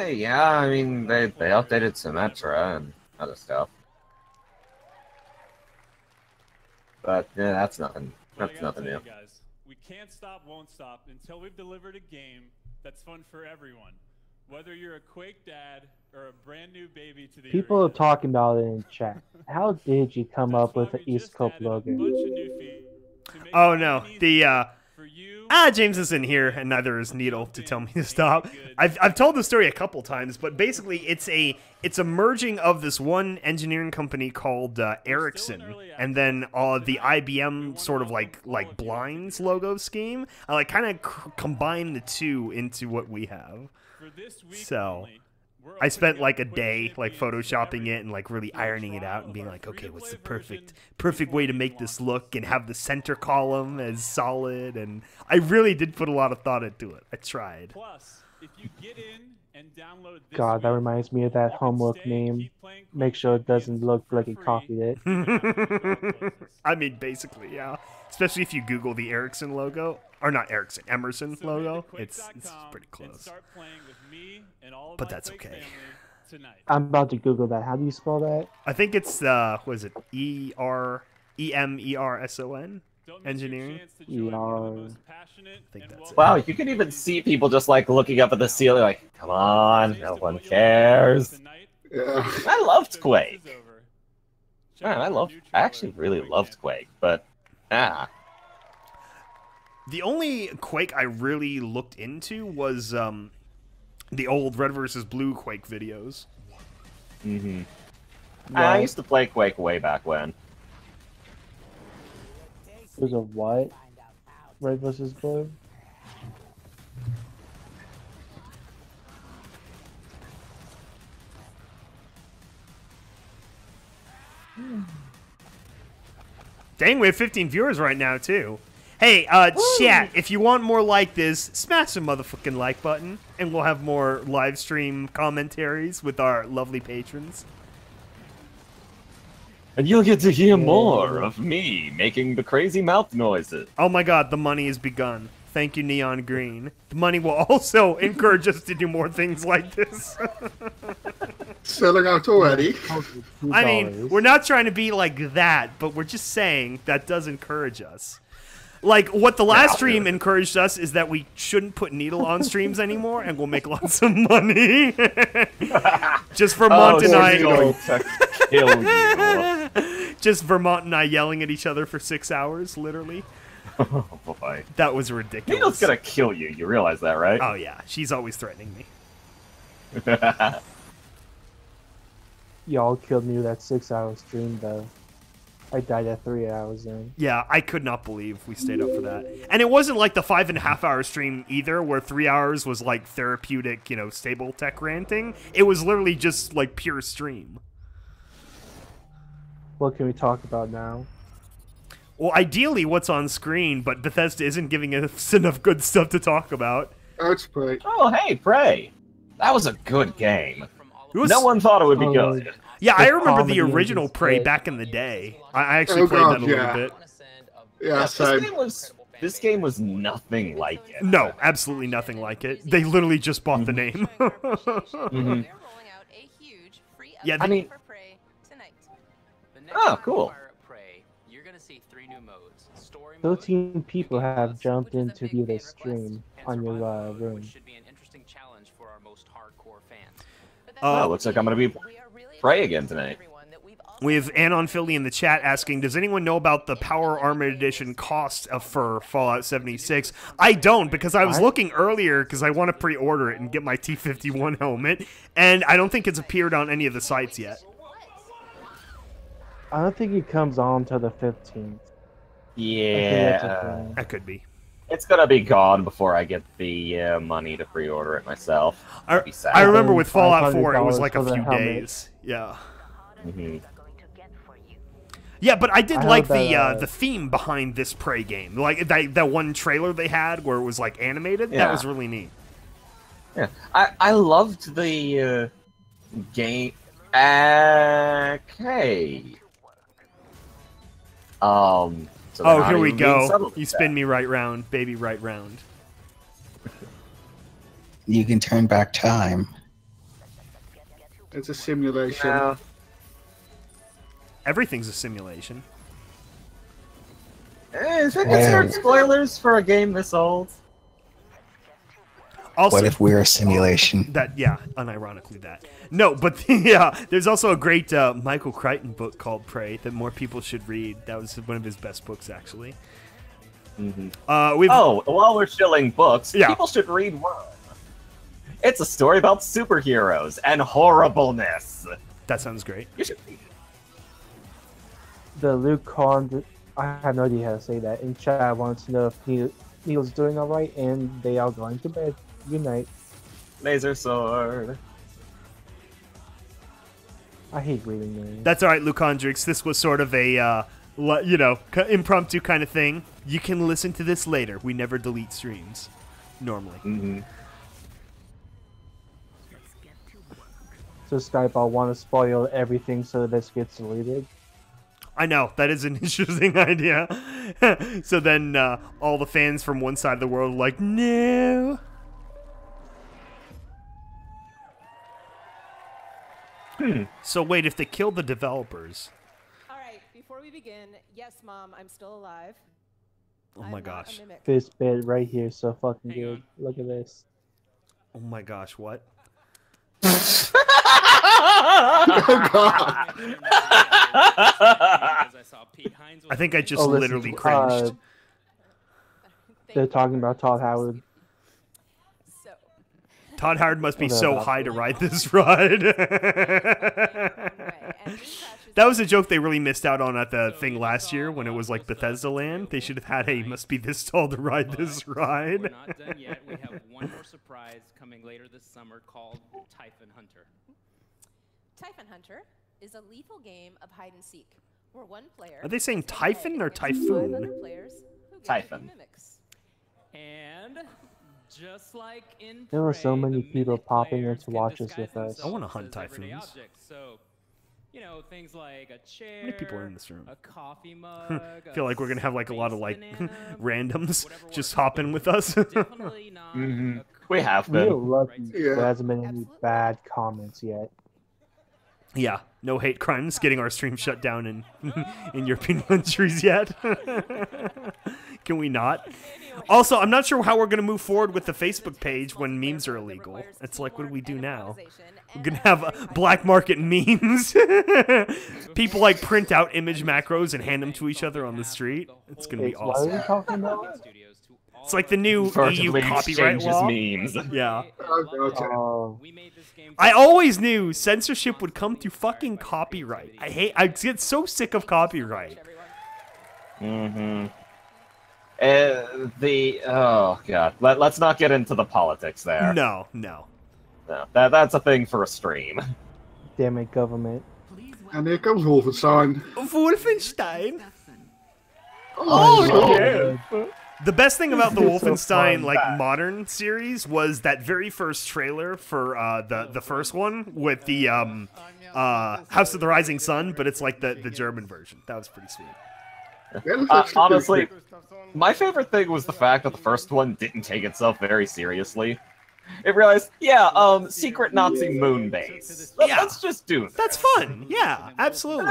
Yeah, I mean, they updated Symmetra and other stuff. But, yeah, that's nothing. That's nothing new. Guys, we can't stop, won't stop until we've delivered a game that's fun for everyone. Whether you're a Quake dad or a brand new baby to the People are talking about it in chat. How did you come up with the EAST Corp logo? Oh no, the James isn't here, and neither is Needle to tell me to stop. I've told the story a couple times, but basically it's a merging of this one engineering company called Ericsson, and then the IBM sort of like blinds logo scheme. I like kind of combine the two into what we have. So I spent like a day like photoshopping it and like really ironing it out and being like, okay, what's the perfect way to make this look and have the center column as solid, and I really did put a lot of thought into it. I tried. Plus, if you get in and download this God, that reminds me of that homework meme. Make sure it doesn't look like he copied it. I mean, basically, yeah. Especially if you Google the Ericsson logo, or not Ericsson, Emerson logo, it's pretty close. But that's okay. I'm about to Google that. How do you spell that? I think it's what is it? EMERSON? Engineering? I think that's it. Wow, you can even see people just like looking up at the ceiling like, come on, no one cares. Yeah. I loved Quake. Man, I actually really loved Quake, but the only Quake I really looked into was the old Red vs. Blue Quake videos. Mm-hmm. I used to play Quake way back when. There's a what? Red vs. Blue? Dang, we have 15 viewers right now, too. Hey, chat, if you want more like this, smash the motherfucking like button, and we'll have more live stream commentaries with our lovely patrons. And you'll get to hear more of me making the crazy mouth noises. Oh my god, the money has begun. Thank you, Neon Green. The money will also encourage us to do more things like this. Selling out already. I mean, we're not trying to be like that, but we're just saying that does encourage us. Like, what the last stream encouraged us is that we shouldn't put Needle on streams anymore, and we'll make lots of money. Just Vermont and I... going to kill you. Just Vermont and I yelling at each other for 6 hours, literally. Oh, boy. That was ridiculous. Needle's gonna kill you, you realize that, right? Oh, yeah. She's always threatening me. Y'all killed me with that 6-hour stream, though. I died at 3 hours in. Yeah, I could not believe we stayed up for that. And it wasn't like the 5.5-hour stream either, where 3 hours was like therapeutic, you know, stable tech ranting. It was literally just like pure stream. What can we talk about now? Well, ideally what's on screen, but Bethesda isn't giving us enough good stuff to talk about. That's Prey. Oh, hey, Prey. That was a good game. No one thought it would be good. Yeah, I remember the original Prey back in the day. I actually played that a little bit. Yeah, this game was nothing like it. No, absolutely nothing like it. They literally just bought the name. Mm-hmm. Yeah, I mean... Oh, cool. 13 people have jumped in to view this stream on your room. Looks like I'm going to be Prey again tonight. We have Anon Philly in the chat asking, does anyone know about the Power Armored Edition cost for Fallout 76? I don't, because I was looking earlier because I want to pre-order it and get my T-51 helmet, and I don't think it's appeared on any of the sites yet. I don't think it comes on till the 15th. Yeah. That could be. It's gonna be gone before I get the money to pre-order it myself. I remember with Fallout 4, it was like a few days. Yeah. Mm-hmm. Yeah, but I did like the theme behind this Prey game. Like that one trailer they had where it was like animated. Yeah. That was really neat. Yeah, I loved the game. Okay. So oh, here we go. You spin me right round, baby, right round. You can turn back time. It's a simulation. Yeah. Everything's a simulation. Is it considered spoilers for a game this old? Also, what if we're a simulation? That yeah, unironically that. No, but yeah, there's also a great Michael Crichton book called Prey that more people should read. That was one of his best books, actually. While we're shilling books, yeah. people should read one. It's a story about superheroes and horribleness. That sounds great. You should read it. The Luke Kong, I have no idea how to say that. In chat, I wanted to know if Neil's doing alright, and they are going to bed. Good night. Laser sword. I hate reading names. That's alright, Lucondrix. This was sort of a, impromptu kind of thing. You can listen to this later. We never delete streams, normally. So Skype, I want to spoil everything so this gets deleted. I know, that is an interesting idea. So then all the fans from one side of the world are like, no. So wait, if they kill the developers... All right, before we begin, yes, Mom, I'm still alive. Oh my gosh. This bit right here, so fucking good. Look at this. Oh my gosh, what? Oh god. I think I just literally cringed. They're talking about Todd Howard. Todd Howard must be so high to ride this ride. That was a joke they really missed out on at the thing last year when it was like Bethesda Land. They should have had, hey, must be this tall to ride this ride. We're not done yet. We have one more surprise coming later this summer called Typhon Hunter. Typhon Hunter is a lethal game of hide and seek, where one player... Are they saying Typhon or Typhoon? Typhon. And just like in There were so many people popping in to watch this with us. I want to hunt typhoons. So, you know, things like a chair, How many people are in this room? a coffee mug, I feel like we're gonna have like a lot of like randoms just hopping with us. We have We're been. lucky there hasn't been any bad comments yet. Yeah, no hate crimes getting our stream shut down in European countries yet. Can we not? Also, I'm not sure how we're going to move forward with the Facebook page when memes are illegal. It's like, what do we do now? We're going to have black market memes. People like print out image macros and hand them to each other on the street. It's going to be awesome. What are we talking about? It's like the new EU copyright law. Memes. Yeah. Oh. I always knew censorship would come through fucking copyright. I get so sick of copyright. Oh god, let's not get into the politics there. No. That's a thing for a stream. Damn it, government. And here comes Wolfenstein. Wolfenstein. Oh, yeah. The best thing about the It's so Wolfenstein fun. like modern series was that very first trailer for the first one with the House of the Rising Sun, but it's like the German version. That was pretty sweet. Honestly, my favorite thing was the fact that the first one didn't take itself very seriously. It realized, secret Nazi moon base. Let's just do that. That's fun. Yeah, absolutely. And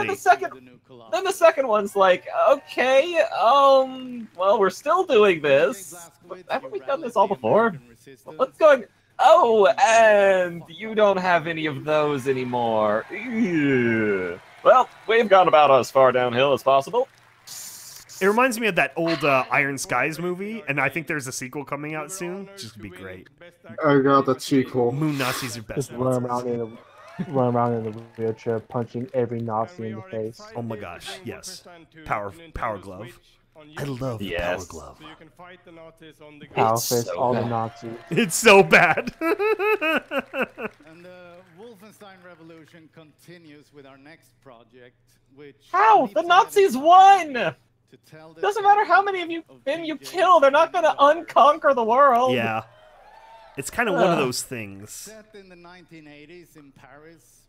then the second one's like, okay, well, we're still doing this. Haven't we done this all before? What's going? Oh, and you don't have any of those anymore. Ew. Well, we've gone about as far downhill as possible. It reminds me of that old Iron Skies movie, and I think there's a sequel coming out soon, which is gonna be great. Oh god, that sequel. Moon Nazis are best. Just run around in a wheelchair, punching every Nazi in the face. Oh my gosh, yes. Power glove. I love Yes. Power glove. So you can fight the Nazis on the Power It's fist, so all the bad. Nazis. It's so bad. And the Wolfenstein revolution continues with our next project, which... How? The Nazis won! Doesn't matter how many of you kill, they're not gonna unconquer the world. Yeah. It's kind of one of those things. Set in the 1980s in Paris,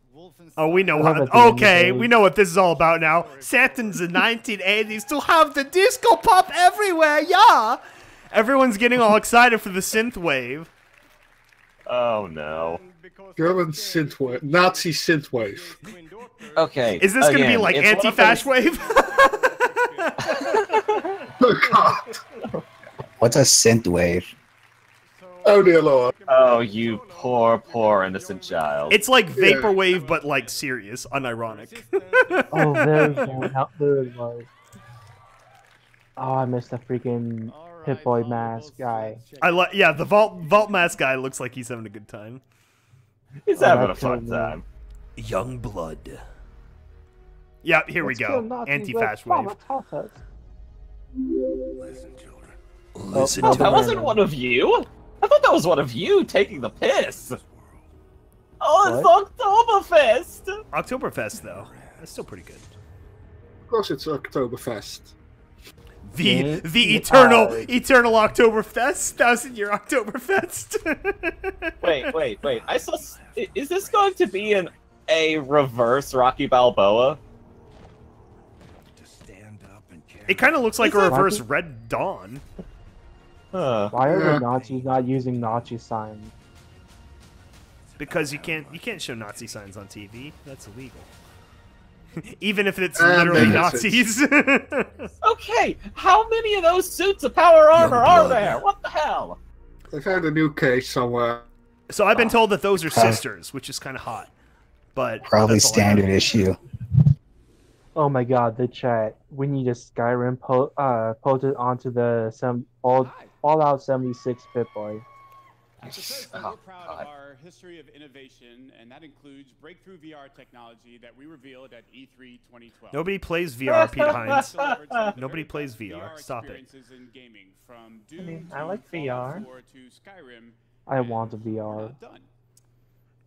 Oh, we know how. Okay, we know what this is all about now. Saturns in the 1980s to have the disco pop everywhere, yeah! Everyone's getting all excited for the synth wave. Oh no. German synthwave, Nazi synthwave. Okay. Is this gonna be like anti-fash wave? Oh God. What's a synth wave? Oh dear Lord. Oh, you poor, poor innocent child. It's like vaporwave, but like serious, unironic. Oh, there it was. Oh, I missed the freaking Pip-Boy mask guy. Yeah, the vault mask guy looks like he's having a good time. He's having a fun time. Young blood. Yeah, here we go. Anti-fash wave. Listen, children. Listen, oh, that wasn't one of you. I thought that was one of you taking the piss. Oh, it's Oktoberfest. Oktoberfest, though. That's still pretty good. Of course it's Oktoberfest. The eternal Oktoberfest, 1,000-year Oktoberfest. wait. I saw. Is this going to be a reverse Rocky Balboa? It kind of looks like a reverse Red Dawn. Why are the Nazis not using Nazi signs? Because you can't show Nazi signs on TV. That's illegal. Even if it's literally Nazis. Okay, how many of those suits of power armor are there? What the hell? I found a new case somewhere. So I've been told that those are sisters, which is kind of hot. But probably standard issue. Oh my God, the chat. We need a Skyrim posted onto the all-out 76 Pip-Boy. At Bethesda, we're proud of our history of innovation, and that includes breakthrough VR technology that we revealed at E3 2012. Nobody plays VR, Pete Hines. Nobody plays VR. Stop it. In gaming, from Doom I like VR. To Skyrim, I want a VR.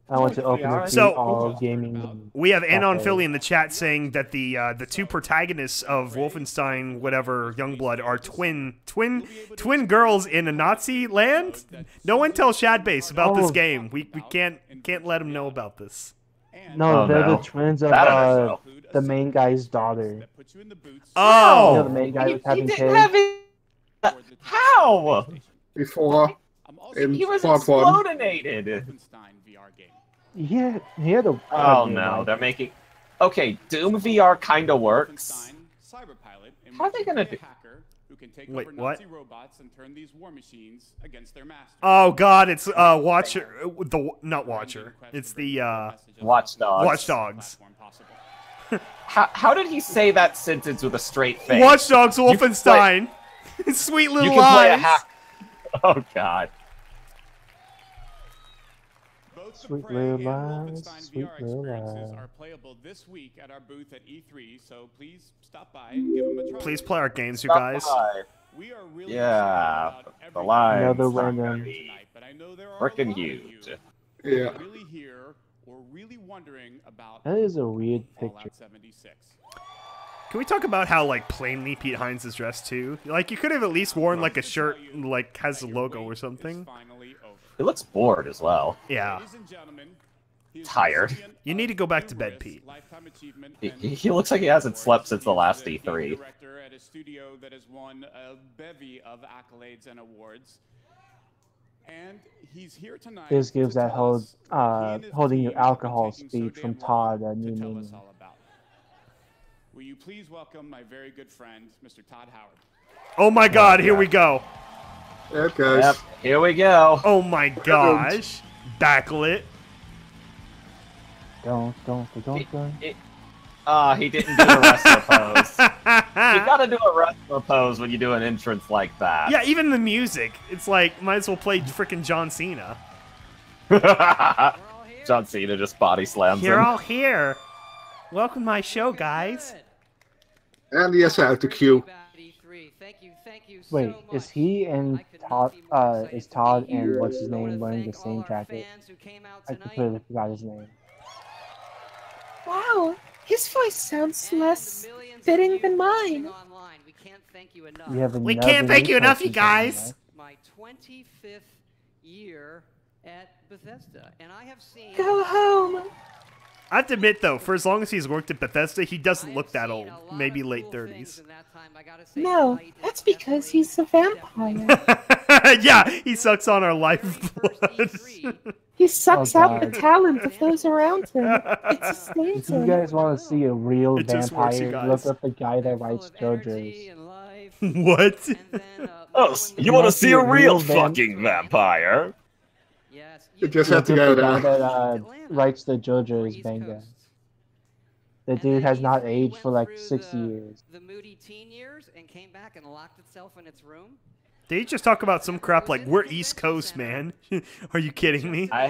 I want to open up all gaming. We have Anon Philly in the chat saying that the two protagonists of Wolfenstein, whatever, Youngblood, are twin girls in a Nazi land. No one tells Shadbase about this game. We can't let him know about this. No, they're the twins of the main guy's daughter. Oh, you know, the main guy was having kids. How? Before he was part one. explodinated. Yeah, he had a. Oh no, they're making. Okay, Doom VR kind of works. How are they gonna do? Wait, what? Robots and turn these war machines against their masters. Oh God, it's Watcher. Not Watcher. It's the Watchdogs. Watchdogs. How did he say that sentence with a straight face? Watchdogs Wolfenstein. Sweet little you can play a lies. hack. Oh God. Sweet little lies, sweet VR little experiences lies. are playable this week at our booth at E3, so please stop by and give them a try. Please play our games, you guys. We are really Yeah, the lines Another are random. gonna be freaking huge. Yeah. really here or really wondering about That is a weird picture. Fallout 76. Can we talk about how like plainly Pete Hines is dressed too? Like you could have at least worn like a shirt like has a logo or something. He looks bored as well. Yeah. Tired. You need to go back to bed, Pete. He looks like he hasn't slept since the last E3. Director at a studio that has won a bevy of accolades and awards. And he's here tonight. This gives that whole holding your alcohol speech from Todd a new meaning. Will you please welcome my very good friend, Mr. Todd Howard? Oh my God, here we go. There it goes. Yep, here we go. Oh my gosh. Backlit. Don't. He didn't do a wrestler pose. You gotta do a wrestler pose when you do an entrance like that. Yeah, even the music. It's like, might as well play freaking John Cena. John Cena just body slams You're him. all here. Welcome to my show, guys. And yes, out the queue. Wait, is he and Todd? Is Todd and what's his name wearing the same jacket? I completely forgot his name. Wow, his voice sounds less fitting than mine. We can't thank you enough, you guys. My 25th year at Bethesda, and I have seen. Go home. I have to admit, though, for as long as he's worked at Bethesda, he doesn't look that old. Maybe late 30s. No, that's because he's a vampire. Yeah, he sucks on our lifeblood. He sucks out the talent of those around him. It sustains If you him. guys want to see a real It just works, you vampire, guys. look up the guy that writes JoJo's. What? Oh, you want to see a real fucking vampire? You just have Look to up go the guy there. that writes the JoJo's manga. The dude has not aged for like 6 years. The moody teen years and came back and locked itself in its room. Did he just talk about some crap like, we're East Coast, man? Are you kidding me? I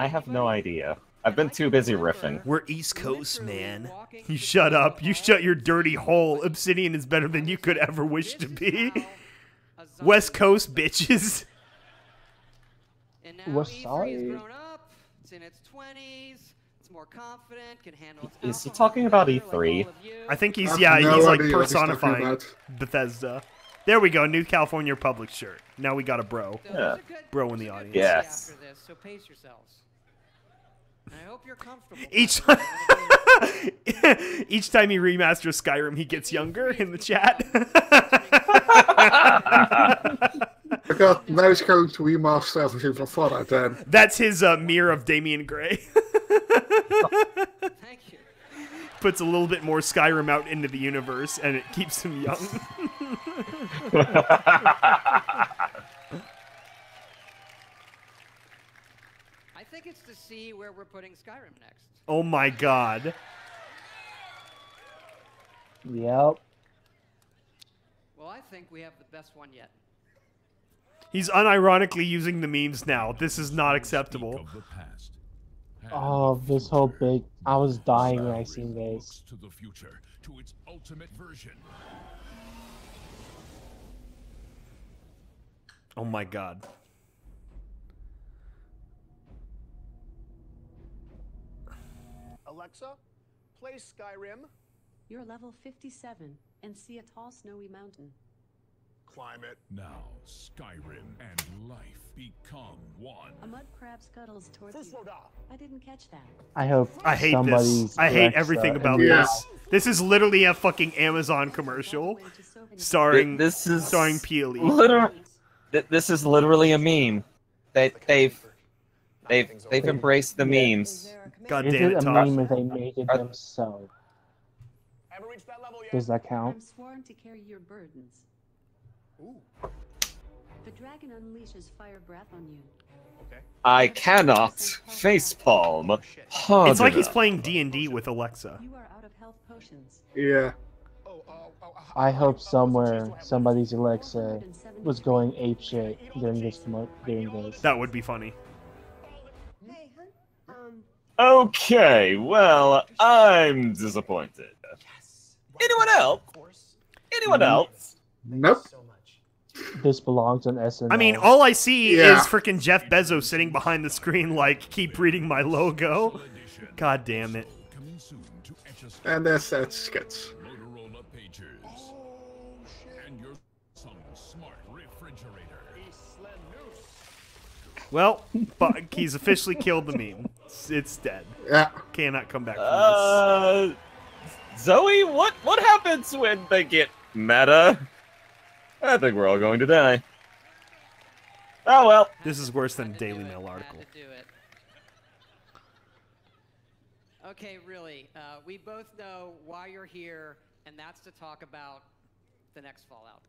have no idea. I've been too busy riffing. We're East Coast, man. You shut up. You shut your dirty hole. Obsidian is better than you could ever wish to be. West Coast, bitches. And now What's E3 has sorry? grown up. It's in its 20s. It's more confident. Can handle its Is he talking about E3? I think he's, I have yeah, no he's like idea what he's talking personifying about. Bethesda. There we go, New California Republic shirt. Now we got a bro. Yeah. Bro in the audience. Yes. after this, so pace yourselves. And I hope you're comfortable. Each each time he remasters Skyrim, he gets younger in the chat. Because now he's going to remaster everything from Fallout then. That's his mirror of Damian Gray. Thank you. Puts a little bit more Skyrim out into the universe, and it keeps him young. I think it's to see where we're putting Skyrim next. Oh my god. Yep. Well, I think we have the best one yet. He's unironically using the memes now. This is not acceptable. Oh, this whole big... I was dying when I seen this. To the future, to its ultimate version. Oh my god. Alexa, play Skyrim. You're level 57 and see a tall snowy mountain. Climb it. Now, Skyrim and life become one. A mud crab scuttles towards you. I didn't catch that. I hope I hate somebody's this. I hate Alexa everything about and- this. This is literally a fucking Amazon commercial starring This is starring Peely. This is literally a meme. They've embraced the memes. God Is damn it it, a Todd. meme if they made it themselves? Does that count? I'm sworn to carry your burdens. The dragon unleashes fire breath on you. I cannot facepalm hard It's like he's enough. playing D&D with Alexa. You are out of health potions. Yeah. I hope somewhere somebody's Alexa was going apeshit during this. That would be funny. Okay, well, I'm disappointed. Anyone else? Anyone else? Nope. This belongs on SNL. I mean, all I see Yeah. is freaking Jeff Bezos sitting behind the screen like, keep reading my logo. God damn it. And there's that sketch. Motorola Pagers. And your some smart refrigerator. Well, he's officially killed the meme. It's dead. Yeah. Cannot come back from Zoe, what happens when they get meta? I think we're all going to die. Oh well. This is worse than a Daily Mail article. Okay, really, we both know why you're here, and that's to talk about the next Fallout.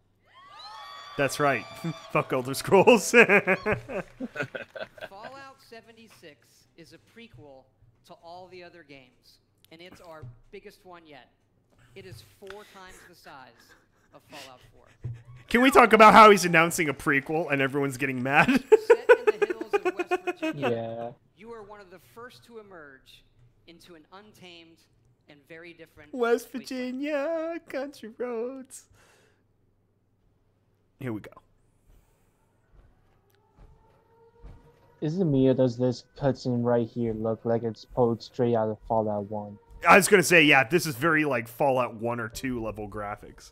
That's right. Fuck Elder Scrolls. Fallout 76 is a prequel to all the other games, and it's our biggest one yet. It is 4 times the size of Fallout 4. Can we talk about how he's announcing a prequel and everyone's getting mad? Set in the hills of West Virginia, Yeah. you are one of the first to emerge into an untamed and very different West Virginia, country roads. Here we go. Is it me or does this cutscene right here look like it's pulled straight out of Fallout 1? I was gonna say, yeah, this is very like Fallout 1 or 2 level graphics.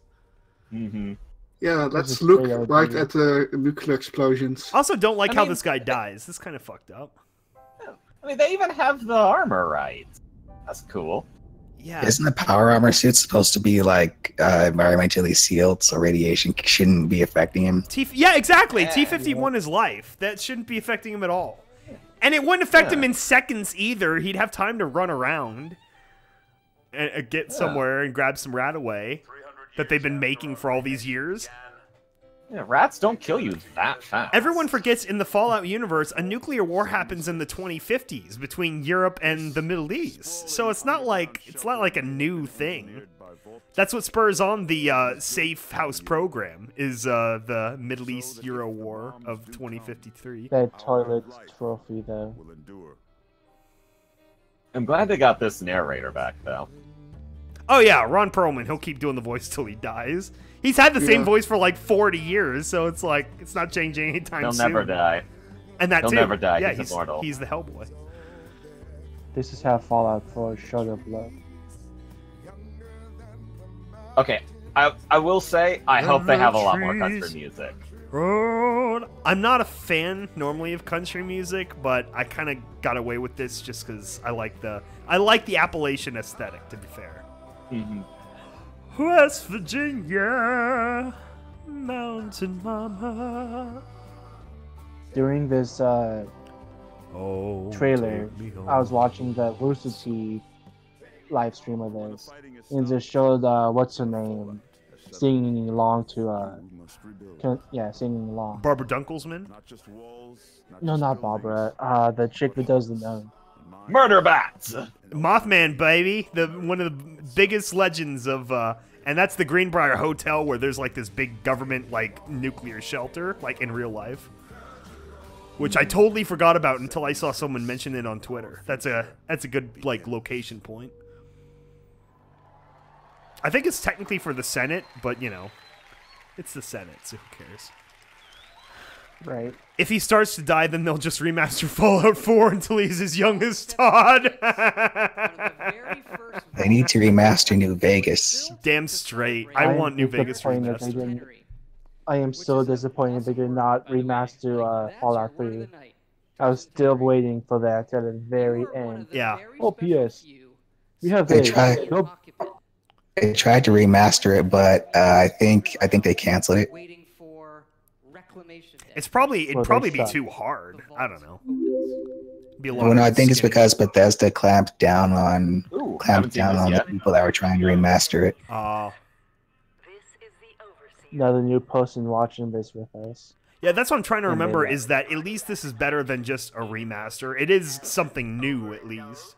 Mm-hmm. Yeah, let's is look straight out right here. at the nuclear explosions. Also, don't like I how mean- this guy dies. This is kind of fucked up. I mean, they even have the armor right. That's cool. Yeah. Isn't the power armor suit supposed to be like environmentally sealed so radiation shouldn't be affecting him? Yeah, exactly. T-51 is life. That shouldn't be affecting him at all. And it wouldn't affect him in seconds either. He'd have time to run around and get somewhere and grab some rat away that they've been making for all these years. Yeah, rats don't kill you that fast. Everyone forgets in the Fallout universe, a nuclear war happens in the 2050s between Europe and the Middle East. So it's not like a new thing. That's what spurs on the Safe House program, is the Middle East Euro War of 2053. That toilet trophy, though. I'm glad they got this narrator back, though. Oh yeah, Ron Perlman, he'll keep doing the voice till he dies. He's had the same voice for like 40 years, so it's like, it's not changing anytime soon. He'll never die. And that He'll too. never die, Yeah, he's immortal. He's the Hellboy. This is how Fallout 4 showed up love. Okay, I will say, I hope they have a lot more country music. I'm not a fan normally of country music, but I kind of got away with this just because I like the Appalachian aesthetic. To be fair, West Virginia, Mountain Mama. During this trailer, I was watching the Rooster Teeth live stream of this, and just showed what's her name singing along to singing along. Barbara Dunkelsman? No, not Barbara. The chick that does the gnome. Murder Bats! Mothman, baby. One of the biggest legends of, and that's the Greenbrier Hotel where there's like this big government like nuclear shelter, like in real life. Which I totally forgot about until I saw someone mention it on Twitter. That's a good like location point. I think it's technically for the Senate, but you know, it's the Senate, so who cares? Right. If he starts to die, then they'll just remaster Fallout 4 until he's as young as Todd. They need to remaster New Vegas. Damn straight. I want New Vegas remastered. I am so disappointed they did not remaster Fallout 3. I was still waiting for that at the very end. Yeah. Oh, P.S. We have They tried to remaster it, but I think they canceled it. It'd probably be too hard. I don't know. Be a lot Well, no, I think it's because Bethesda clamped down on the people that were trying to remaster it. Another new person watching this with us. Yeah, that's what I'm trying to remember, is that at least this is better than just a remaster. It is something new, at least.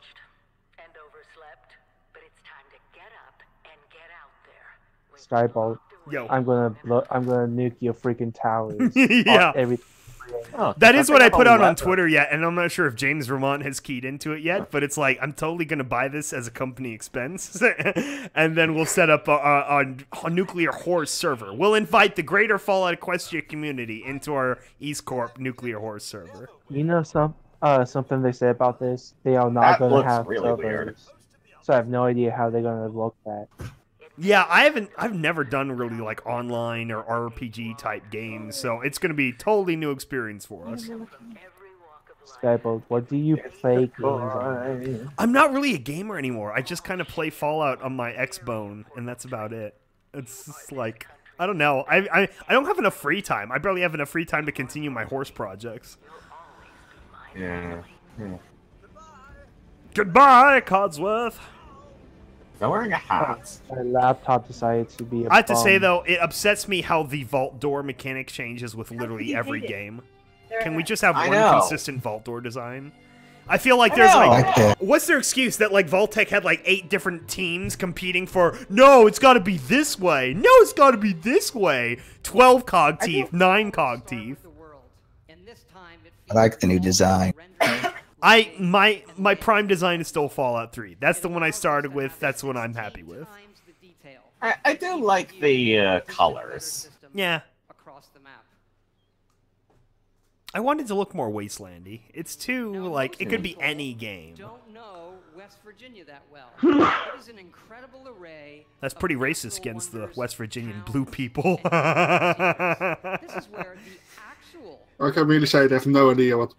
Skybolt. Yo. I'm gonna nuke your freaking towers. Yeah. That is Oh, what I put out on Twitter yet, and I'm not sure if James Vermont has keyed into it yet, but it's like, I'm totally going to buy this as a company expense, and then we'll set up a nuclear horse server. We'll invite the greater Fallout Equestria community into our EAST Corp nuclear horse server. You know something they say about this? They are not going to have really servers. weird. So I have no idea how they're going to look that. Yeah, I've never done really like online or RPG type games, so it's going to be a totally new experience for us. Skybolt, what do you play games on? I'm not really a gamer anymore. I just kind of play Fallout on my Xbone, and that's about it. It's just like, I don't know. I don't have enough free time. I barely have enough free time to continue my horse projects. Yeah. Goodbye, Codsworth. I'm wearing a hat. My laptop decided to be a I have to say, bum. though, it upsets me how the vault door mechanic changes with literally every game. Can we just have one consistent vault door design? I feel like there's like, what's their excuse that like Vault-Tec had like 8 different teams competing for, no, it's got to be this way. No, it's got to be this way. 12 cog teeth, 9 cog teeth. I like the new design. My prime design is still Fallout 3. That's the one I started with. That's what I'm happy with. I do like the colors. Yeah. I wanted to look more wastelandy. It's too like it could be any game. Don't know West Virginia that well. It is an incredible array. That's pretty racist against the West Virginian blue people. This is where the actual I can really say they have no idea what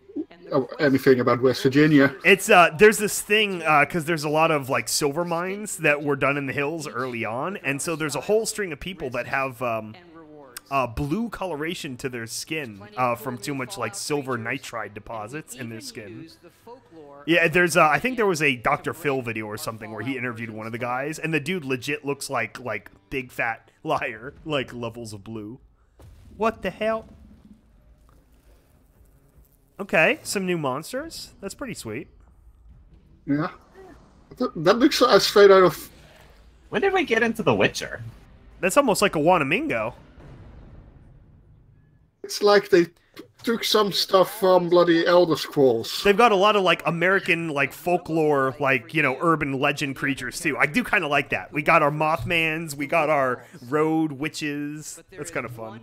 anything about West Virginia. It's there's this thing because there's a lot of like silver mines that were done in the hills early on, and so there's a whole string of people that have blue coloration to their skin from too much like silver nitride deposits in their skin. Yeah, there's I think there was a Dr. Phil video or something where he interviewed one of the guys, and the dude legit looks like big fat liar, like levels of blue. What the hell? Okay, some new monsters. That's pretty sweet. Yeah. That looks straight out of... When did we get into The Witcher? That's almost like a Wanamingo. It's like they took some stuff from bloody Elder Scrolls. They've got a lot of like American like folklore, like, you know, urban legend creatures too. I do kind of like that. We got our Mothmans, we got our road witches. That's kind of fun.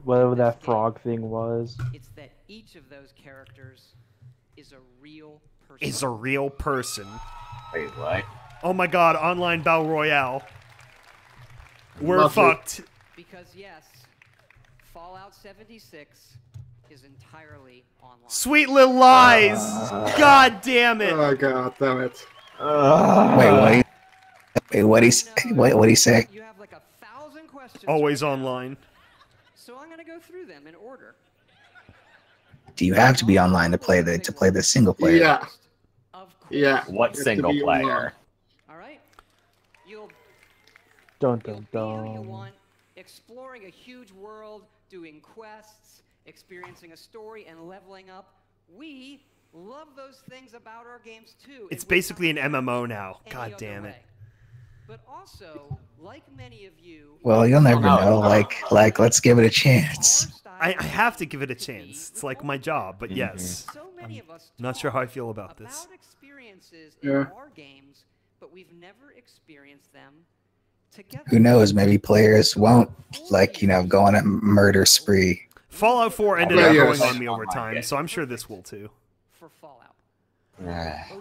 Whatever that frog thing was. It's that each of those characters is a real person. Wait, what? Oh my god, online Battle Royale. We're Lovely. fucked. Because yes, Fallout 76 is entirely online. Sweet little lies. God damn it. Oh god damn it. What'd he say? You have like 1,000 questions. Always online. So I'm gonna go through them in order. Do you have to be online to play the single player? Yeah. Yeah. What single player? All right. You'll Dun be dun who you dun. want, exploring a huge world, doing quests, experiencing a story, and leveling up. We love those things about our games too. It's basically an MMO now. God damn it. But also, like many of you, Well, you'll never know. Like, let's give it a chance. I have to give it a chance. It's like my job, but yes. so many of us Not sure how I feel about this. experiences in Yeah. our games, but we've never experienced them together. Who knows? Maybe players won't, go on a murder spree. Fallout 4 ended Yeah, up yes. going on me over time, so I'm sure this will too. For Fallout.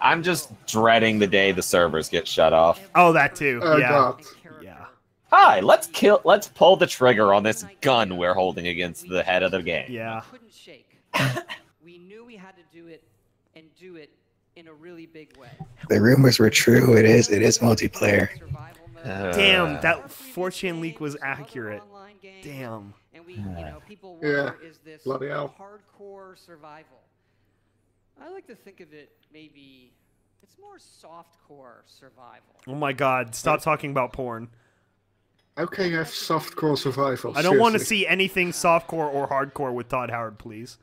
I'm just dreading the day the servers get shut off. Oh, that too. Oh Yeah. god. Hi, let's pull the trigger on this gun we're holding against the head of the game. Yeah. Couldn't shake. We knew we had to do it and do it in a really big way. The rumors were true. It is multiplayer. Damn, that 4chan leak was accurate. Damn. And we, people Yeah. wonder, is this Bloody hell. hardcore survival? I like to think of it maybe it's more softcore survival. Oh my god, stop talking about porn. How can you have softcore survival? I don't want to Seriously. see anything softcore or hardcore with Todd Howard, please.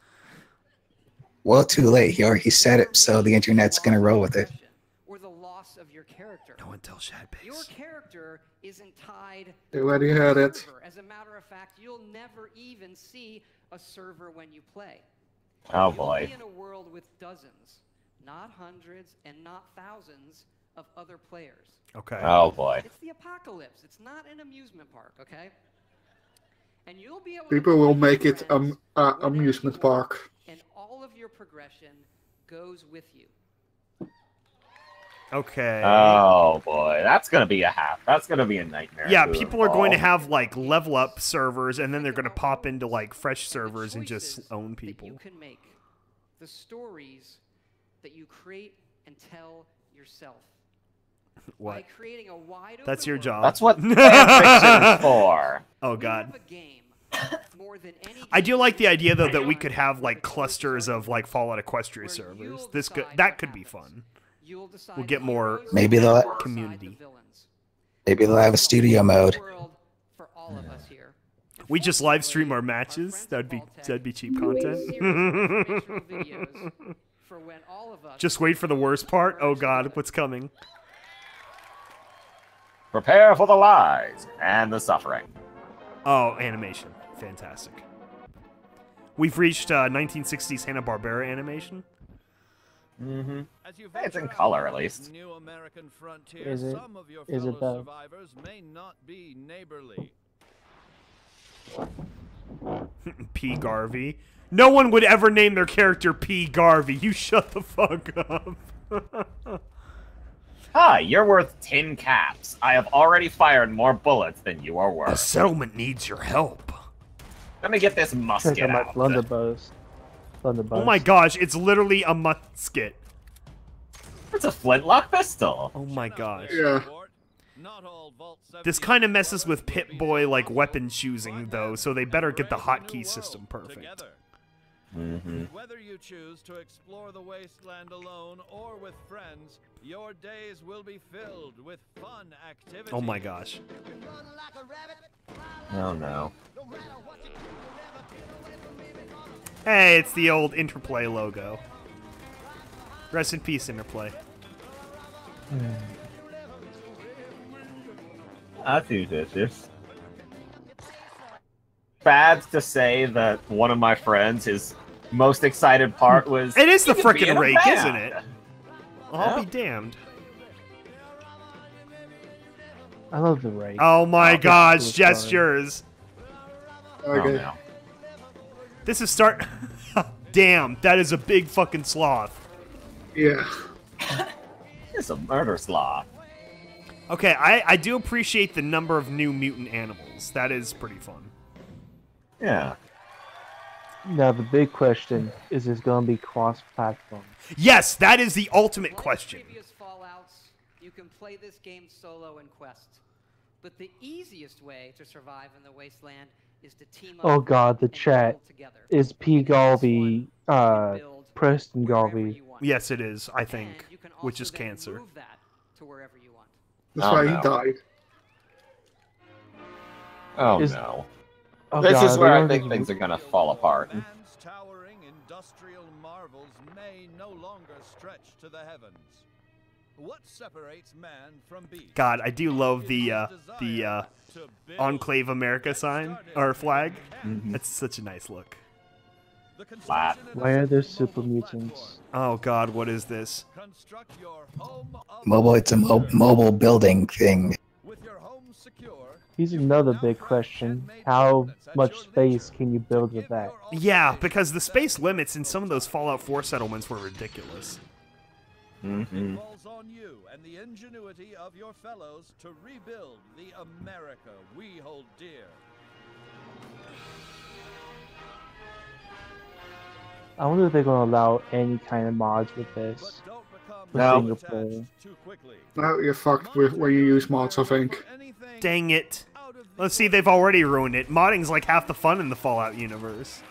Well, too late. He said it, so the internet's gonna roll with it. Or the loss of your character. No one tells Shadbase. Your character isn't tied They already heard to a it. server. As a matter of fact, you'll never even see a server when you play. Oh You'll boy. be in a world with dozens, not hundreds and not thousands of other players. Okay. Oh boy. It's the apocalypse. It's not an amusement park, okay? And you'll be able People to will play make with it friends amusement whenever you want, park. and all of your progression goes with you. Okay. Oh boy, that's gonna be a nightmare. Yeah, to people are going to involve. have like level up servers, and then they're going to pop into like fresh servers and just own people. You can make the stories that you create and tell yourself. By What? creating a wide That's your open job. world, That's what fanfiction is for. Oh we god. have a game more than any I do game like the idea though that we on could have like clusters of like Fallout Equestria servers. That could be fun. You'll decide We'll get the more heroes Maybe and they'll- decide the community. villains. Maybe they'll have a studio mode. World for all of us here. We just live stream our matches. That'd be cheap content. For when all of us Just wait for the worst part. Oh god, what's coming? Prepare for the lies and the suffering. Oh, animation. Fantastic. We've reached 1960s Hanna-Barbera animation. Mm-hmm. It's in color, at least. Is it? Is it better? P. Garvey. No one would ever name their character P. Garvey. You shut the fuck up. Hi, you're worth 10 caps. I have already fired more bullets than you are The worth. settlement needs your help. Let me get this musket Check out my out. blunderbuss. Oh my gosh, it's literally a musket. It's a flintlock pistol. Oh my gosh. Yeah. This kind of messes with Pip-Boy like weapon choosing though, so they better get the hotkey system perfect. Whether you choose to explore the wasteland alone or with friends, your days will be filled with fun activities. Oh my gosh. Oh no. Hey, it's the old Interplay logo. Rest in peace, Interplay. I do this. Bad to say that one of my friends, his most excited part was... It is the he could be frickin' in a rake, band. isn't it? I'll be damned. I love the rake. Oh my gosh, cool gestures. Okay. This is start... Damn, that is a big fucking sloth. Yeah. It's a murder sloth. Okay, I do appreciate the number of new mutant animals. That is pretty fun. Yeah. Now the big question is going to be cross-platform? Yes, that is the ultimate question. Previous Fallouts, you can play this game solo in Quest, but the easiest way to survive in the wasteland is to team up. Oh god, the and chat build together. is P. Galvey, Preston Galvey. Yes, it is, I think, which is cancer. Move that to wherever you want. That's why he died. Oh Is- no. Oh, This God, is where they I don't think even- things are gonna fall apart. Man's towering industrial marvels may no longer stretch to the heavens. What separates man from beast? God, I do love the Enclave America sign or flag. That's such a nice look. Flat. Why are there super mutants? Oh God, what is this? Mobile. It's a mobile building thing. Here's another big question. How much space can you build with that? Yeah, because the space limits in some of those Fallout 4 settlements were ridiculous. Mm-hmm. Falls on you and the ingenuity of your fellows to rebuild the America we hold dear. I wonder if they're going to allow any kind of mods with this. For No. single player. Now you're fucked with when you use mods, I think. Dang it. Let's see, they've already ruined it. Modding's like half the fun in the Fallout universe.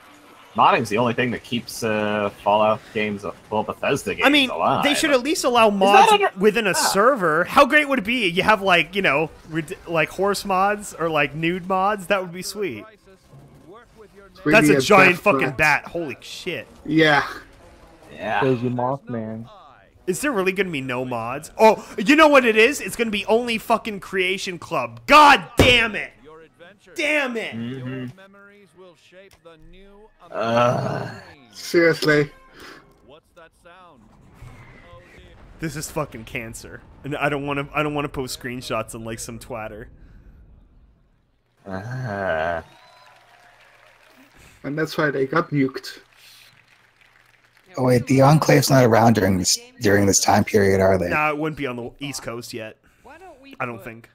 Modding's the only thing that keeps Fallout games, well, Bethesda games I mean, alive. they should at least allow mods within a server. How great would it be? You have like, you know, like horse mods or like nude mods. That would be sweet. Really That's a giant death fucking threat. bat. Holy shit. Yeah. Yeah. There's your Mothman. Is there really gonna be no mods? Oh, you know what it is? It's gonna be only fucking Creation Club. God damn it! Damn it! Mhm. Seriously. This is fucking cancer, and I don't want to post screenshots on like some twatter. And that's why they got nuked. Oh wait, the Enclave's not around during this time period, are they? No, it wouldn't be on the East Coast yet. I don't think.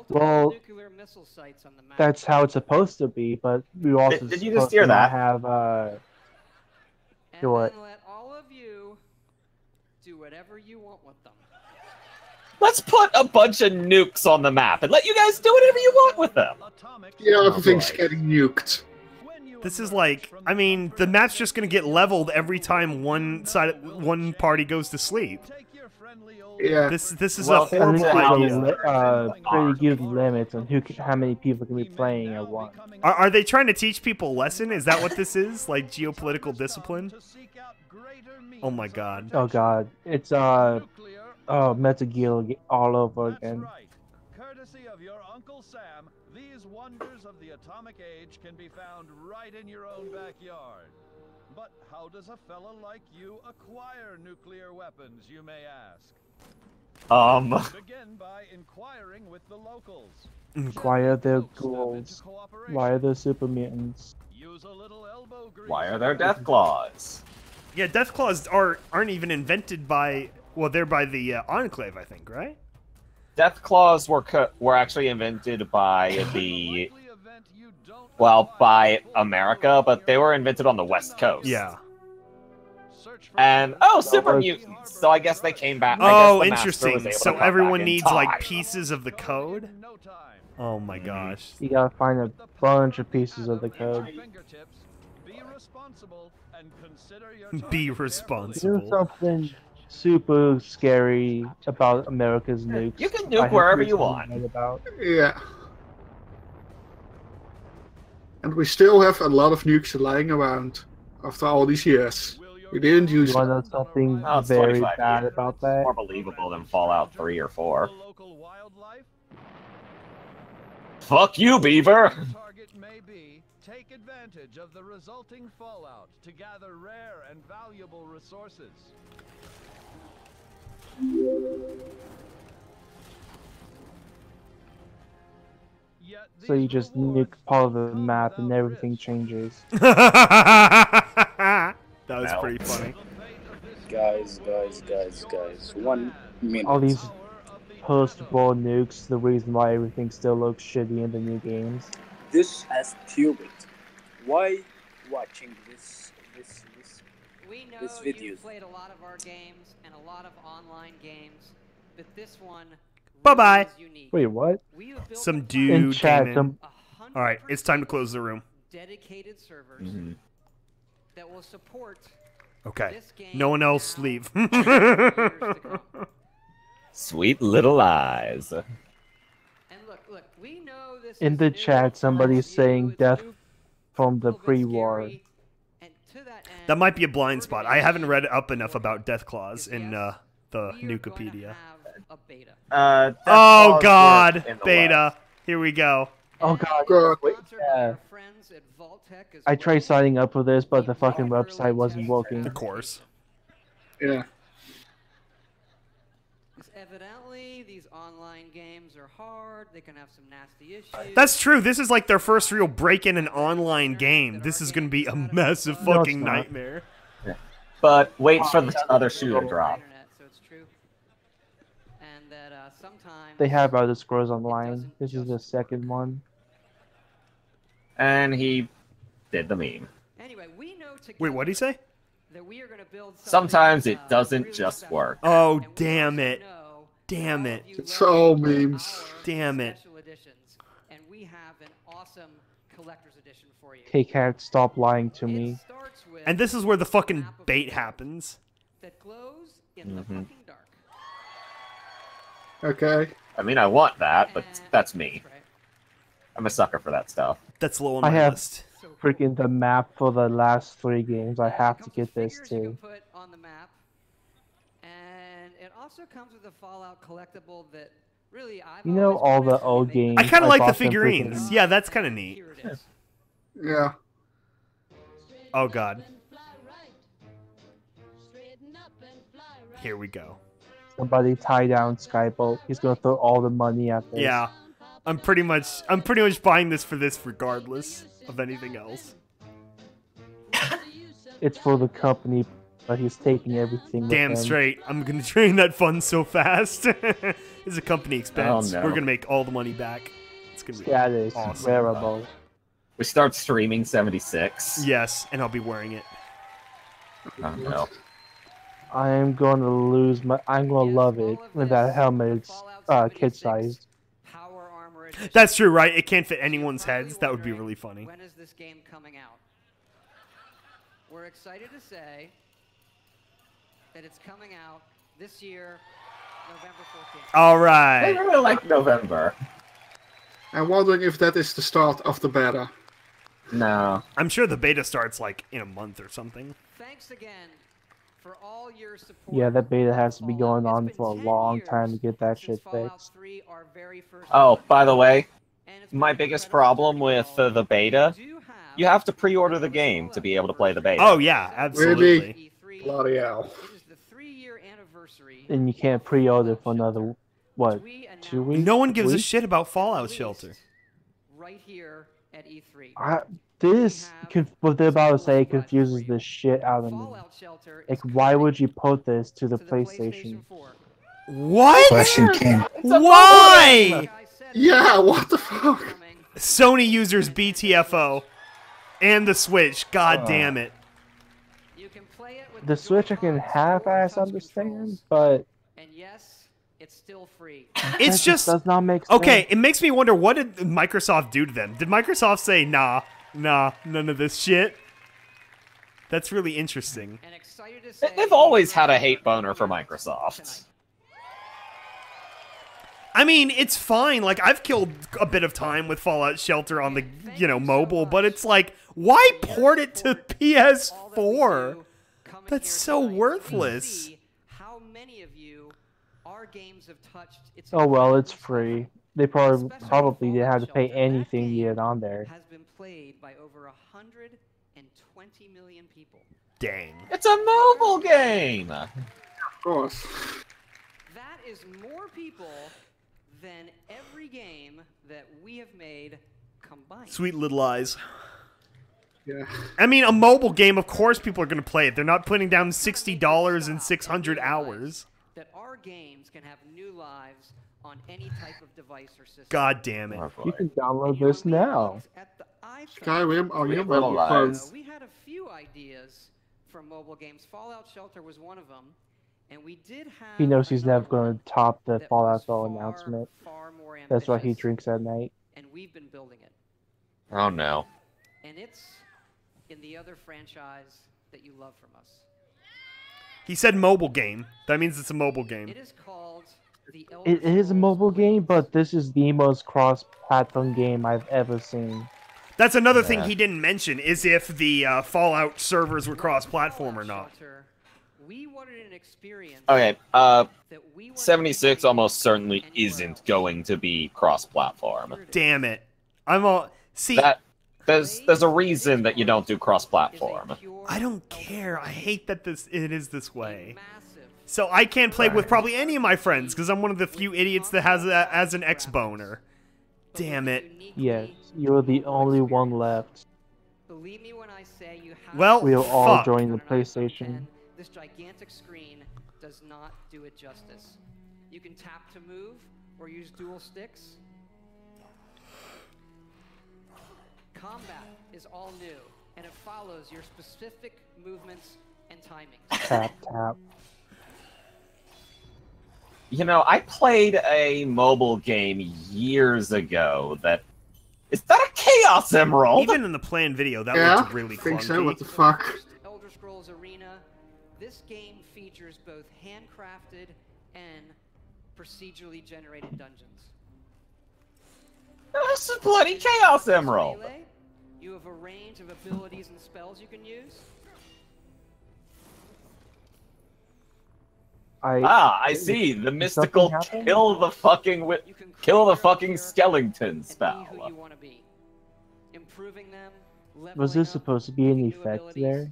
Well, Nuclear missile sites on the map. that's how it's supposed to be, but we also Did you just supposed hear to not that? have do what? And let all of you do whatever you want with them. Let's put a bunch of nukes on the map and let you guys do whatever you want with them. Yeah, everything's getting nuked. This is like, I mean, the map's just gonna get leveled every time one party goes to sleep. Yeah. This is Well, a horrible idea. Pretty give limits on how many people can be playing at once. Are they trying to teach people a lesson? Is that what this is? Like geopolitical discipline? Oh my god. Oh god, it's Metal Gear all over again. Courtesy of your Uncle Sam, these wonders of the atomic age can be found right in your own backyard. But how does a fella like you acquire nuclear weapons, you may ask? Begin by inquiring with the locals. Why are there ghouls? Why are there super mutants? Why are there death claws? Yeah, death claws aren't even invented by, well, they're by the Enclave, I think, right? Death claws were actually invented by by America, but they were invented on the West Coast. Yeah. And super mutants. So I guess they came back. Oh, I guess the Master was interesting. able So to come everyone back in needs like time. pieces of the code. Oh my gosh. You gotta find a bunch of pieces of the code. Be There's responsible. something super scary about America's nukes. You can nuke wherever you want. About. Yeah. And we still have a lot of nukes lying around after all these years. We didn't use You them. wanna know something Oh, it's very 25 bad years. about that? More believable than Fallout 3 or 4. Fuck you, Beaver! Target may be, take advantage of the resulting fallout to gather rare and valuable resources. So you just nuke part of the map and everything changes. That was No. pretty funny. Guys. 1 minute. All these post-war nukes, the reason why everything still looks shitty in the new games. This is stupid. Why watching this We know videos? you've played a lot of our games and a lot of online games, but this one Bye-bye. is unique. Wait, what? We have built Some a dude In chat, came in. All right, it's time to close the room. dedicated servers Mm-hmm. that will support Okay. this game No one else leave. for years to come. Sweet little eyes. And look, we know this In is the new, chat, somebody's it's saying new, death it's new, from the a little bit pre-war. scary, and to that end, That might be a blind spot. I haven't read up enough about Death Claws in the we are going to Nukepedia. have a beta. Death Oh Claws God, work in the beta. West. Here we go. Oh god, God. yeah. I tried signing up for this, but the fucking website wasn't working. Of course. Yeah. Evidently, these online games are hard. They can have some nasty issues. That's true. This is like their first real break in an online game. This is going to be a massive No, it's fucking not. nightmare. But wait for the other shoe to drop. Internet, so it's true. And that sometimes They have Elder Scrolls Online. This is the second one. And he did the meme. Anyway, we know Wait, what'd he say? that we are going to build Sometimes it doesn't just work. Oh, damn it. Damn it. It's all memes. Damn it. special editions, and we have an awesome collector's edition for you. K-Cat, stop lying to me. Starts with And this is where the fucking bait happens. that glows in the fucking dark. Okay. I mean, I want that, but that's me. I'm a sucker for that stuff. That's low on I my have list. freaking the map for the last 3 games. I have to get this too. Put on the map, and it also comes with a Fallout collectible that really I've You know all the old games. I kind of like the bought them figurines. freaking- Yeah, that's kind of neat. Here it is. Yeah. Oh God. Here we go. Somebody tie down Skyboat. He's gonna throw all the money at this. Yeah. I'm pretty much buying this regardless of anything else. It's for the company, but he's taking everything with Damn him. straight. I'm gonna drain that fund so fast. It's a company expense. Oh, no. We're gonna make all the money back. It's gonna be That is awesome. wearable. We start streaming 76. Yes, and I'll be wearing it. Oh no. I am gonna lose my. I'm gonna love it when that helmet is kid-sized. Power Armor Edition. That's true, right? It can't fit anyone's heads. That would be really funny. When is this game coming out? We're excited to say that it's coming out this year, November 14th. All I right. really like November. I'm wondering if that is the start of the beta. No. I'm sure the beta starts like in a month or something. Thanks again for all your support. Yeah, that beta has to be going on for a long time to get that shit fixed. Oh, by the way, my biggest problem with the beta, you have to pre-order the game to be able to play the beta. Oh yeah, absolutely. Bloody hell. It is the 3-year anniversary. And you can't pre-order for another, what, 2 weeks? No one gives a Week? shit about Fallout Shelter. Right here at E3. What they're about to say confuses the shit out of me. Like, why would you put this to the PlayStation? What? Question came. Why? Yeah, what the fuck? Sony users BTFO and the Switch. God damn it. The Switch I can half-ass understand, but And yes, it's still free. It's just does not make sense. Okay, it makes me wonder, what did Microsoft do to them? Did Microsoft say, nah, none of this shit? That's really interesting. They've always had a hate boner for Microsoft. I mean, it's fine. Like, I've killed a bit of time with Fallout Shelter on the, mobile, but it's like, why port it to PS4? That's so worthless. How many of you our games have touched its Oh well, it's free. They probably didn't have to pay anything to get on there. has been played by over 120 million people. Dang. It's a mobile game! Of course. That is more people than every game that we have made combined. Sweet little eyes. Yeah. I mean, a mobile game, of course people are going to play it. They're not putting down $60 and 600 hours. That our games can have new lives on any type of device or system. God damn it. You can download this now. Skyrim on your Little mobile phone. lies. We had a few ideas for mobile games. Fallout Shelter was one of them. And we did have He knows he's never going to top the Fallout Fall announcement. far more That's why he ambitious, drinks at night. and we've been building it. Oh no. And it's in the other franchise that you love from us. He said mobile game. That means it's a mobile game. It is called the It is a mobile game, but this is the most cross-platform game I've ever seen. That's another thing he didn't mention, is if the Fallout servers were cross-platform or not. We wanted an experience. Okay, 76 almost certainly isn't going to be cross-platform. Damn it. I'm all... See... There's a reason that you don't do cross-platform. I don't care. I hate that it is this way. So I can't play with probably any of my friends, because I'm one of the few idiots that has as an ex-boner. Damn it. Yes, you're the only one left. Believe me when I say you have Well, We'll all fuck. join the PlayStation. This gigantic screen does not do it justice. You can tap to move or use dual sticks. Combat is all new, and it follows your specific movements and timings. Tap, tap. You know, I played a mobile game years ago that... Is that a Chaos Emerald? Even in the planned video, that Yeah, looked really I think clunky. so. What the fuck? Elder Scrolls Arena. This game features both handcrafted and procedurally generated dungeons. This is bloody Chaos Emerald! Melee, you have a range of abilities and spells you can use. I see. The mystical kill the fucking skeleton spell. Who you want to be. Improving them, Was there supposed to be an effect there?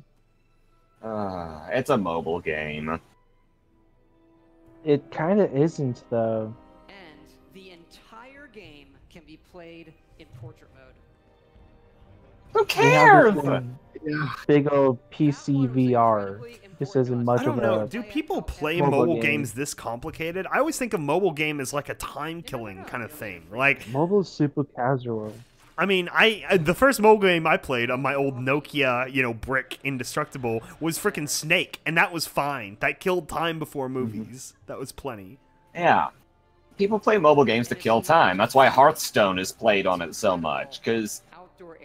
It's a mobile game. It kind of isn't, though. and the entire game can be played in portrait mode. Who They have cares? this big old PC VR. This isn't much I don't of know. a Do people play mobile mobile game. games this complicated? I always think a mobile game is like a time-killing kind of thing. Like, mobile is super casual. I mean, the first mobile game I played on my old Nokia, brick indestructible was frickin' Snake, and that was fine. That killed time before movies. That was plenty. Yeah. People play mobile games to kill time. That's why Hearthstone is played on it so much, because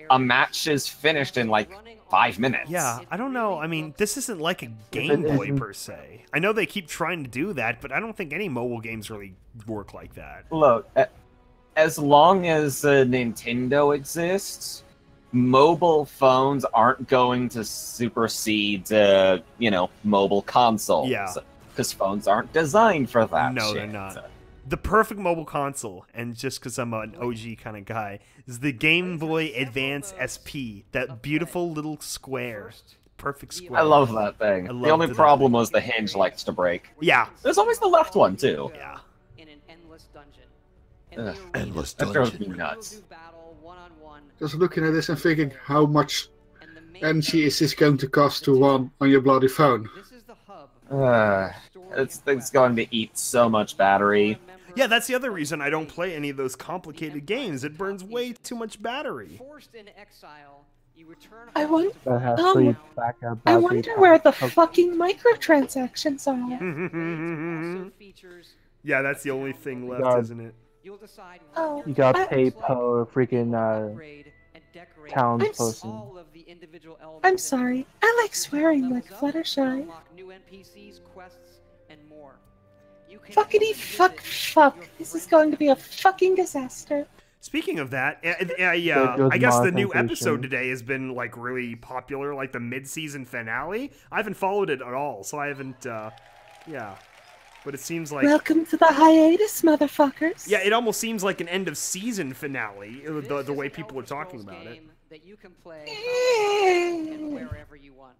a match is finished in like 5 minutes. Yeah, I don't know. I mean, this isn't like a Game Boy per se. I know they keep trying to do that, but I don't think any mobile games really work like that. Look, as long as Nintendo exists, mobile phones aren't going to supersede, mobile consoles. Yeah. Because phones aren't designed for that No, shit. they're not. The perfect mobile console, and just because I'm an OG kind of guy, is the Game Boy Advance SP. That beautiful little square. Perfect square. I love that thing. The only problem was the hinge likes to break. Yeah. There's always the left one, too. Yeah. In an endless dungeon. Endless That drove me nuts. Just looking at this and thinking, how much energy is this going to cost to run on your bloody phone? It's going to eat so much battery. Yeah, that's the other reason I don't play any of those complicated games. It burns way too much battery. Forced into exile, I wonder. That has free backup I battery wonder power. where the fucking microtransactions are. Yeah, that's the only thing left, God. isn't it? Oh, You gotta pay per freaking town person. I'm sorry. I like swearing like Fluttershy. Fuckity fuck. This is going to be a fucking disaster. Speaking of that, goes I guess the new monetization. episode today has been like really popular, like the mid-season finale. I haven't followed it at all, so I haven't. Yeah, but it seems like. Welcome to the hiatus, motherfuckers. Yeah, it almost seems like an end of season finale. The way people are talking about it. That you can play however and wherever you want,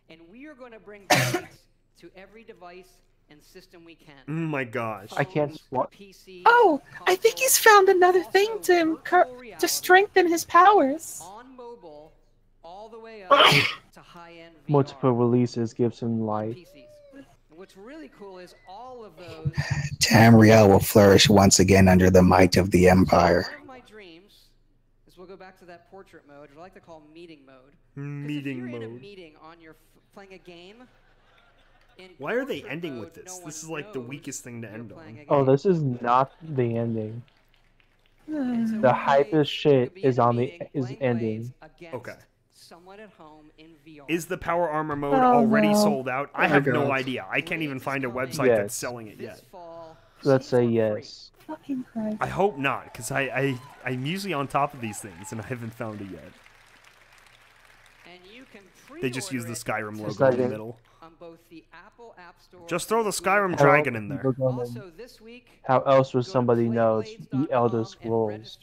and we are going to bring updates to every device and system we can. Oh my gosh! I can't. What? Oh, I think he's found another thing to strengthen his powers. On mobile, all the way up to high-end VR. Multiple releases gives him life. PCs. What's really cool is all of those. Tamriel will flourish once again under the might of the Empire. One of my dreams is we'll go back to that portrait mode, which I like to call meeting mode. Meeting if you're mode. in a meeting on your playing a game. Why are they ending with this? This is like the weakest thing to end on. Oh, this is not the ending. The hypest shit is ending. Okay. Someone at home in VR. Is the power armor mode Oh, already no. sold out? I Oh, have no God. idea. I can't even find a website Yes. that's selling it yet. Let's say yes. Fucking Christ. I hope not, because I'm usually on top of these things and I haven't found it yet. They just use the Skyrim Just logo like in the it. middle. On both the Apple App Store Just throw the Skyrim dragon in there. Also this week, How else would somebody know? The Elder Scrolls.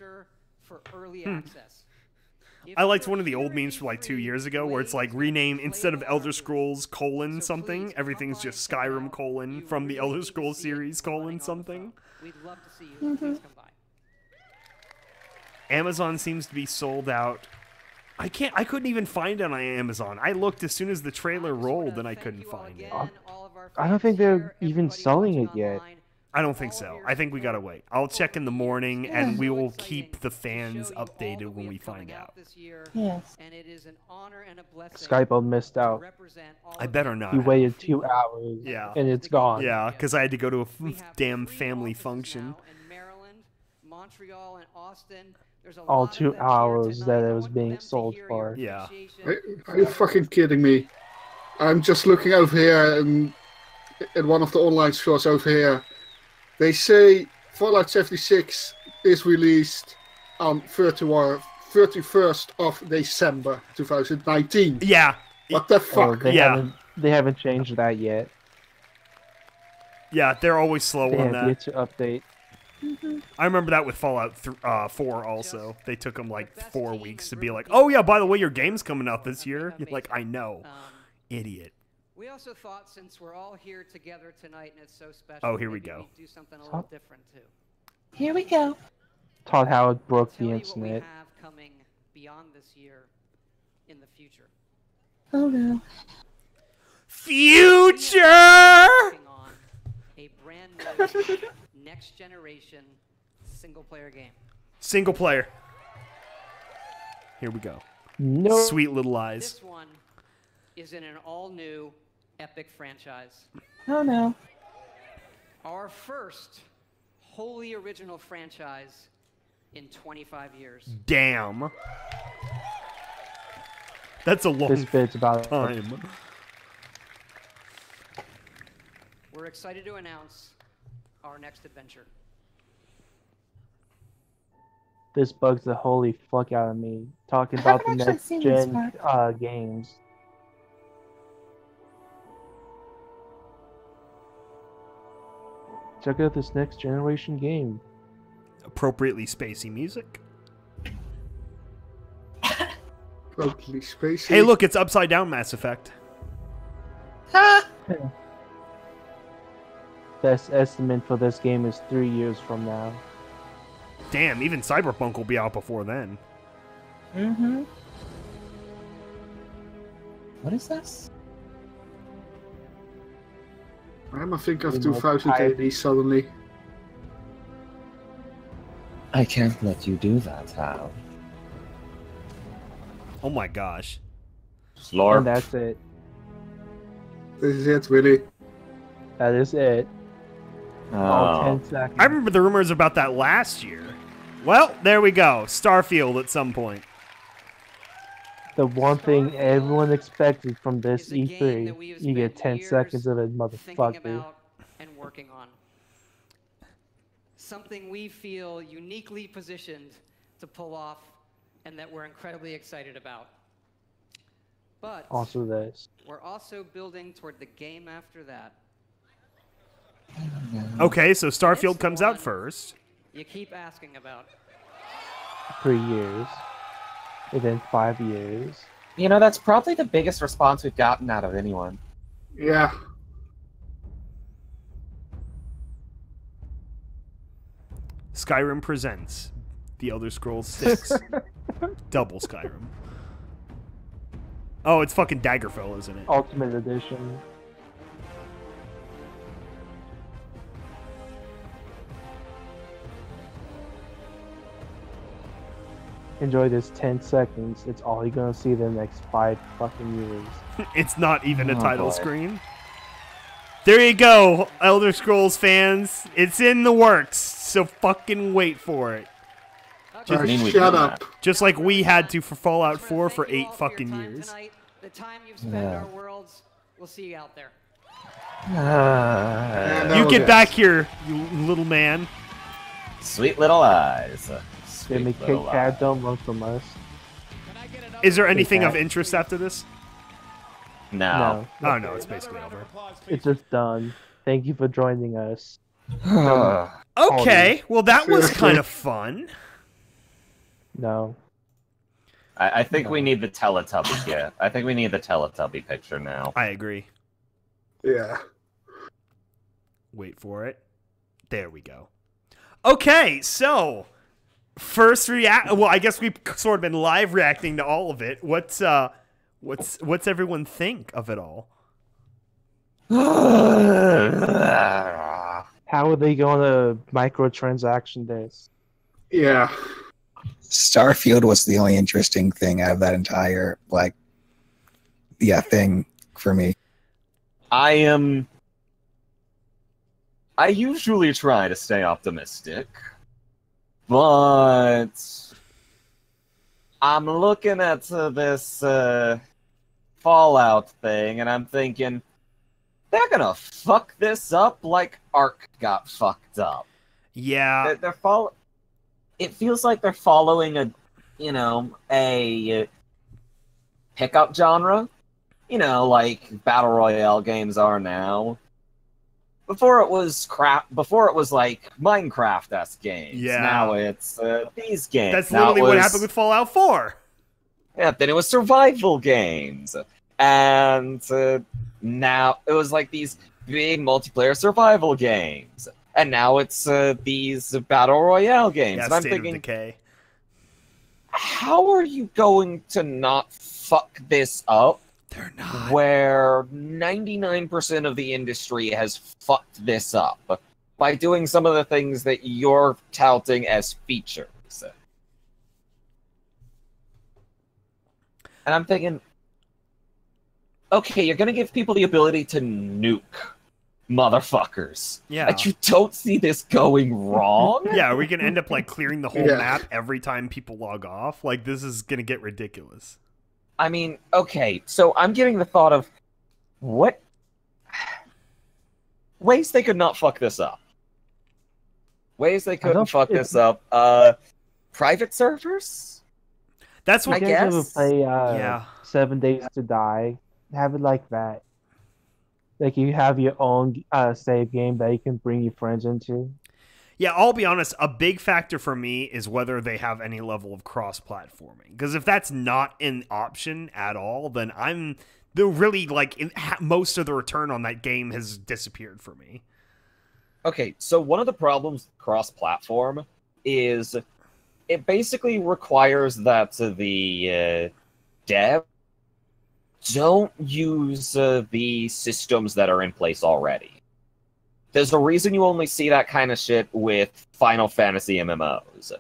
for early Hmm. access. I liked one of the old memes from like 2 years ago where it's like rename instead of Elder Scrolls colon something, everything's just Skyrim colon from the Elder Scrolls series colon something. We'd love to see you. Please come by. Amazon seems to be sold out. I couldn't even find it on Amazon. I looked as soon as the trailer rolled and I couldn't find it. I don't think they're even selling it yet. I don't think so. I think we gotta wait. I'll check in the morning and we will keep the fans updated when we find out. Yes. And it is an honor and a blessing. Skype missed out. I better not. You waited 2 hours. Yeah. And it's gone. Yeah, because I had to go to a damn family function. In Maryland, Montreal, and Austin. There's a All lot of 2 them hours that it was being sold for. Yeah. Are you fucking kidding me? I'm just looking over here and in one of the online stores over here. They say Fallout 76 is released on 31st of December 2019. Yeah. What the Oh, fuck? they haven't changed that yet. Yeah, they're always slow They on have yet that. to update. I remember that with Fallout 4 also. They took them like 4 weeks to be like, oh yeah, by the way, your game's coming out this year. You're like, I know. Idiot. We also thought since we're all here together tonight and it's so special. Oh, here we maybe go. we'd do something a little different too. Here we go. Todd Howard broke the Tell you what we internet. have coming beyond this year in the future. Oh no. Future! Working on a brand new next generation single player game. Single player. Here we go. No. Sweet little eyes. This one is in an all new epic franchise. Oh no. Our first wholly original franchise in 25 years. Damn. That's a long This bit's about time. We're excited to announce our next adventure. This bugs the holy fuck out of me. Talking I about the haven't actually next seen this gen games. Check out this next generation game. Appropriately spacey music. Totally spacey. Hey, look, it's upside down Mass Effect. Best estimate for this game is 3 years from now. Damn, even Cyberpunk will be out before then. Mm-hmm. What is this? I think of You know, 2080 suddenly. I can't let you do that, Hal. Oh my gosh. Slurp. And that's it. This is it, really. That is it. All 10 seconds. I remember the rumors about that last year. Well, there we go. Starfield at some point. The one thing everyone expected from this E3, you get 10 seconds of it, motherfucker. And working on. Something we feel uniquely positioned to pull off and that we're incredibly excited about. But Also this. we're also building toward the game after that. Okay, so Starfield comes out first. You keep asking about. 3 years. And then 5 years. You know, that's probably the biggest response we've gotten out of anyone. Yeah. Skyrim presents The Elder Scrolls 6. Double Skyrim. Oh, it's fucking Daggerfall, isn't it? Ultimate Edition. Enjoy this 10 seconds. It's all you're gonna see the next 5 fucking years. It's not even a title boy. screen. There you go, Elder Scrolls fans. It's in the works, so fucking wait for it. Shut up. Just like we had to for Fallout 4 for 8 fucking years. The time you've spent in our worlds, we'll see you out there. You get back here, you little man. Sweet little eyes. Jimmy Kit Kat, don't run from us. Is there anything Kit of Kat. interest after this? No. Oh no, it's basically over. It's just done. Thank you for joining us. Okay, well that was kind of fun. No. I think we need the Teletubby. Yeah, I think we need the Teletubby picture now. I agree. Yeah. Wait for it. There we go. Okay, so first well, I guess we've sort of been live reacting to all of it. What's everyone think of it all? How are they going to microtransaction this? Yeah. Starfield was the only interesting thing out of that entire thing for me. I usually try to stay optimistic, but I'm looking at this Fallout thing, and I'm thinking they're gonna fuck this up like Ark got fucked up. Yeah, It feels like they're following a pickup genre, like battle royale games are now. Before it was like Minecraft-esque games. Yeah. Now it's these games. That's Now literally it what was- happened with Fallout 4. Yeah, then it was survival games. And now it was like these big multiplayer survival games. And now it's these battle royale games. Yeah, and I'm State of thinking, Decay. how are you going to not fuck this up? They're not. Where 99% of the industry has fucked this up by doing some of the things that you're touting as features. And I'm thinking, okay, you're going to give people the ability to nuke motherfuckers. Yeah. But you don't see this going wrong? Yeah, we can end up like clearing the whole Yeah. map every time people log off. Like this is gonna get ridiculous. I mean, okay, so I'm getting the thought of what ways they could not fuck this up. Ways they couldn't fuck this up. Private servers? That's what I you guys ever guess. play Yeah. 7 Days to Die. Have it like that. Like you have your own save game that you can bring your friends into. Yeah, I'll be honest, a big factor for me is whether they have any level of cross-platforming. Because if that's not an option at all, then most of the return on that game has disappeared for me. Okay, so one of the problems with cross-platform is it basically requires that the dev don't use the systems that are in place already. There's a reason you only see that kind of shit with Final Fantasy MMOs.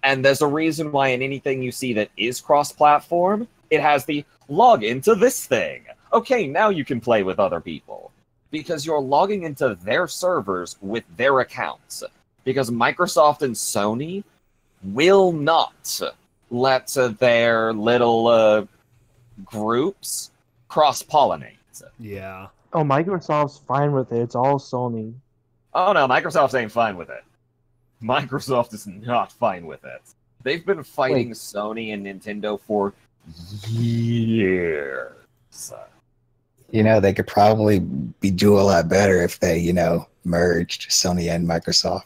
And there's a reason why in anything you see that is cross-platform, it has the log into this thing. Okay, now you can play with other people. Because you're logging into their servers with their accounts. Because Microsoft and Sony will not let their little groups cross-pollinate. Yeah. Oh, Microsoft's fine with it. It's all Sony. Oh no, Microsoft ain't fine with it. Microsoft is not fine with it. They've been fighting Sony and Nintendo for years. You know, they could probably do a lot better if they, you know, merged Sony and Microsoft.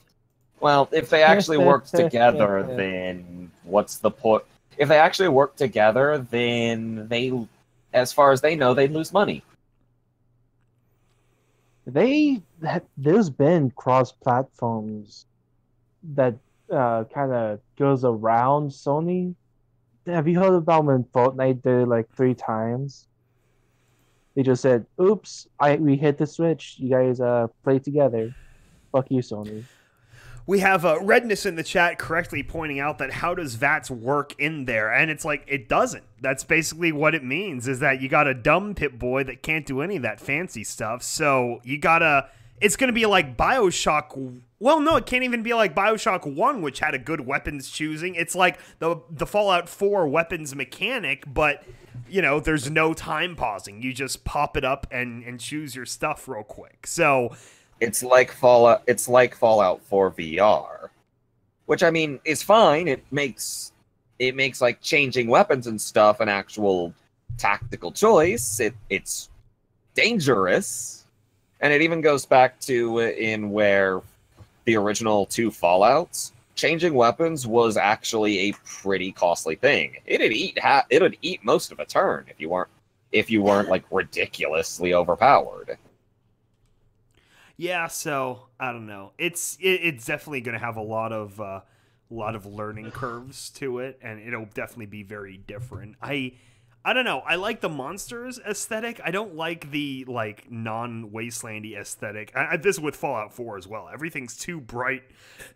Well, if they actually worked together, then what's the point? If they actually work together, then they, as far as they know, they'd lose money. There's been cross platforms that kind of goes around Sony. Have you heard about when Fortnite did it like 3 times? They just said, "Oops, we hit the switch. You guys play together. Fuck you, Sony." We have Redness in the chat correctly pointing out that how does VATS work in there? And it's like, it doesn't. That's basically what it means, is that you got a dumb Pip-Boy that can't do any of that fancy stuff. So you gotta, it's going to be like Bioshock. Well, no, it can't even be like Bioshock 1, which had a good weapons choosing. It's like the Fallout 4 weapons mechanic, but, you know, there's no time pausing. You just pop it up and choose your stuff real quick. So it's like Fallout 4 VR, which I mean is fine. It makes like changing weapons and stuff an actual tactical choice. It's dangerous, and it even goes back to in where the original 2 Fallouts, changing weapons was actually a pretty costly thing. It'd eat most of a turn if you weren't like ridiculously overpowered. Yeah, so I don't know. It's definitely going to have a lot of learning curves to it, and it'll definitely be very different. I don't know. I like the monsters aesthetic. I don't like the like non-wastelandy aesthetic. This is with Fallout 4 as well. Everything's too bright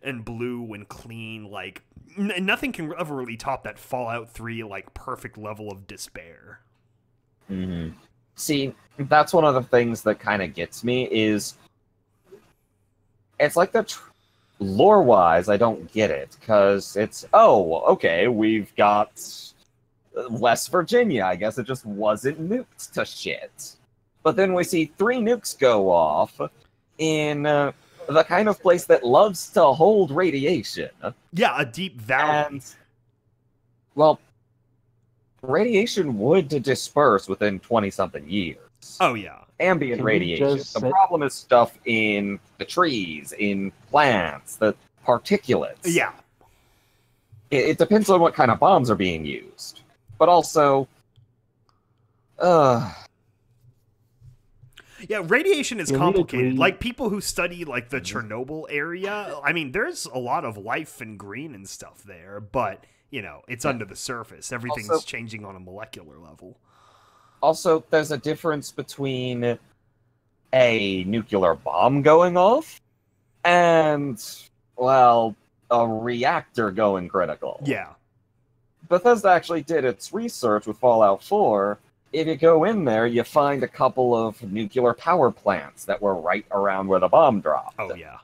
and blue and clean. Like nothing can ever really top that Fallout 3 like perfect level of despair. Mm-hmm. See, that's one of the things that kind of gets me is. It's like the lore-wise, I don't get it, because it's, oh, okay, we've got West Virginia, I guess it just wasn't nuked to shit. But then we see 3 nukes go off in the kind of place that loves to hold radiation. Yeah, a deep valley. And, well, radiation would disperse within 20-something years. Oh, yeah. Ambient radiation. The problem is stuff in the trees, in plants, the particulates. Yeah. It depends on what kind of bombs are being used. But also, yeah, radiation is complicated. Like, people who study, like, the Chernobyl area, I mean, there's a lot of life and green and stuff there, but, you know, it's under the surface. Everything's also changing on a molecular level. Also, there's a difference between a nuclear bomb going off and, well, a reactor going critical. Yeah. Bethesda actually did its research with Fallout 4. If you go in there, you find a couple of nuclear power plants that were right around where the bomb dropped. Oh, yeah.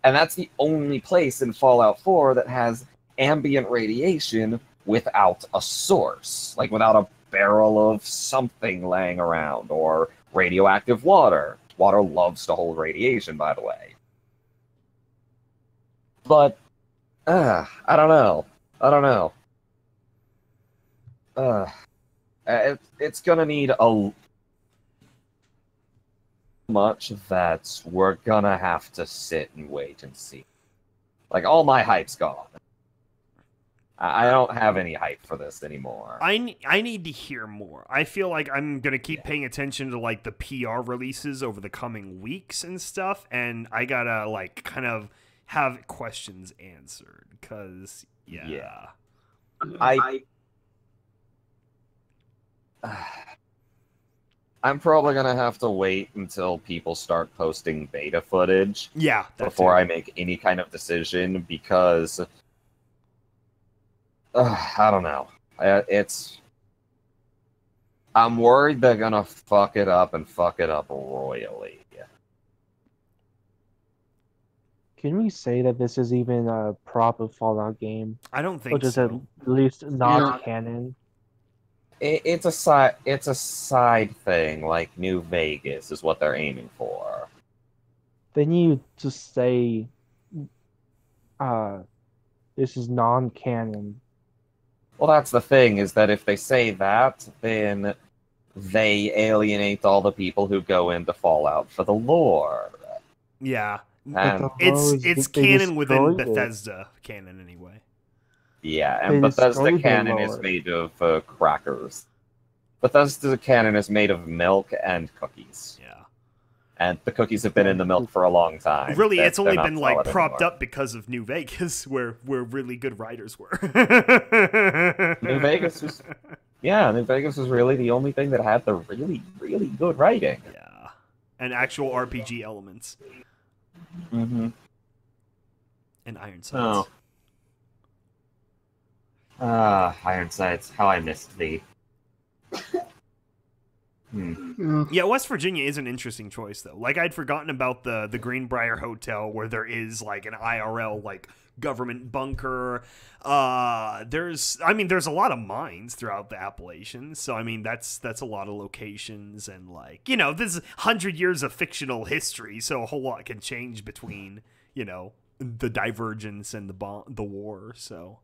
And that's the only place in Fallout 4 that has ambient radiation without a source. Like, without a barrel of something laying around, or radioactive water. Water loves to hold radiation, by the way. But, I don't know. It's gonna need a much that we're gonna have to sit and wait and see. Like, all my hype's gone. I don't have any hype for this anymore. I need to hear more. I feel like I'm going to keep paying attention to, like, the PR releases over the coming weeks and stuff, and I got to, like, kind of have questions answered, because, yeah. I'm probably going to have to wait until people start posting beta footage before I make any kind of decision, because I don't know. I'm worried they're gonna fuck it up and fuck it up royally. Can we say that this is even a proper Fallout game? I don't think or just so. at least not Yeah. canon. It's a side thing, like New Vegas is what they're aiming for. Then you just say, this is non-canon. Well, that's the thing, is that if they say that, then they alienate all the people who go into Fallout for the lore. Yeah. And It's they canon within destroyed it. Bethesda canon anyway. yeah, They and Bethesda destroyed the canon is lore. made of crackers. Bethesda canon is made of milk and cookies. Yeah. And the cookies have been in the milk for a long time. Really, it's only They're been not like solid propped anymore. up because of New Vegas, where really good writers were. New Vegas was, New Vegas was really the only thing that had the really, really good writing. Yeah, and actual RPG elements. Mm-hmm. And Iron Sights. Iron Sights. How I missed thee. Yeah, West Virginia is an interesting choice though. Like I'd forgotten about the Greenbrier Hotel where there is like an IRL like government bunker. There's a lot of mines throughout the Appalachians. So I mean that's a lot of locations and like, this is 100 years of fictional history, so a whole lot can change between, the divergence and the war, so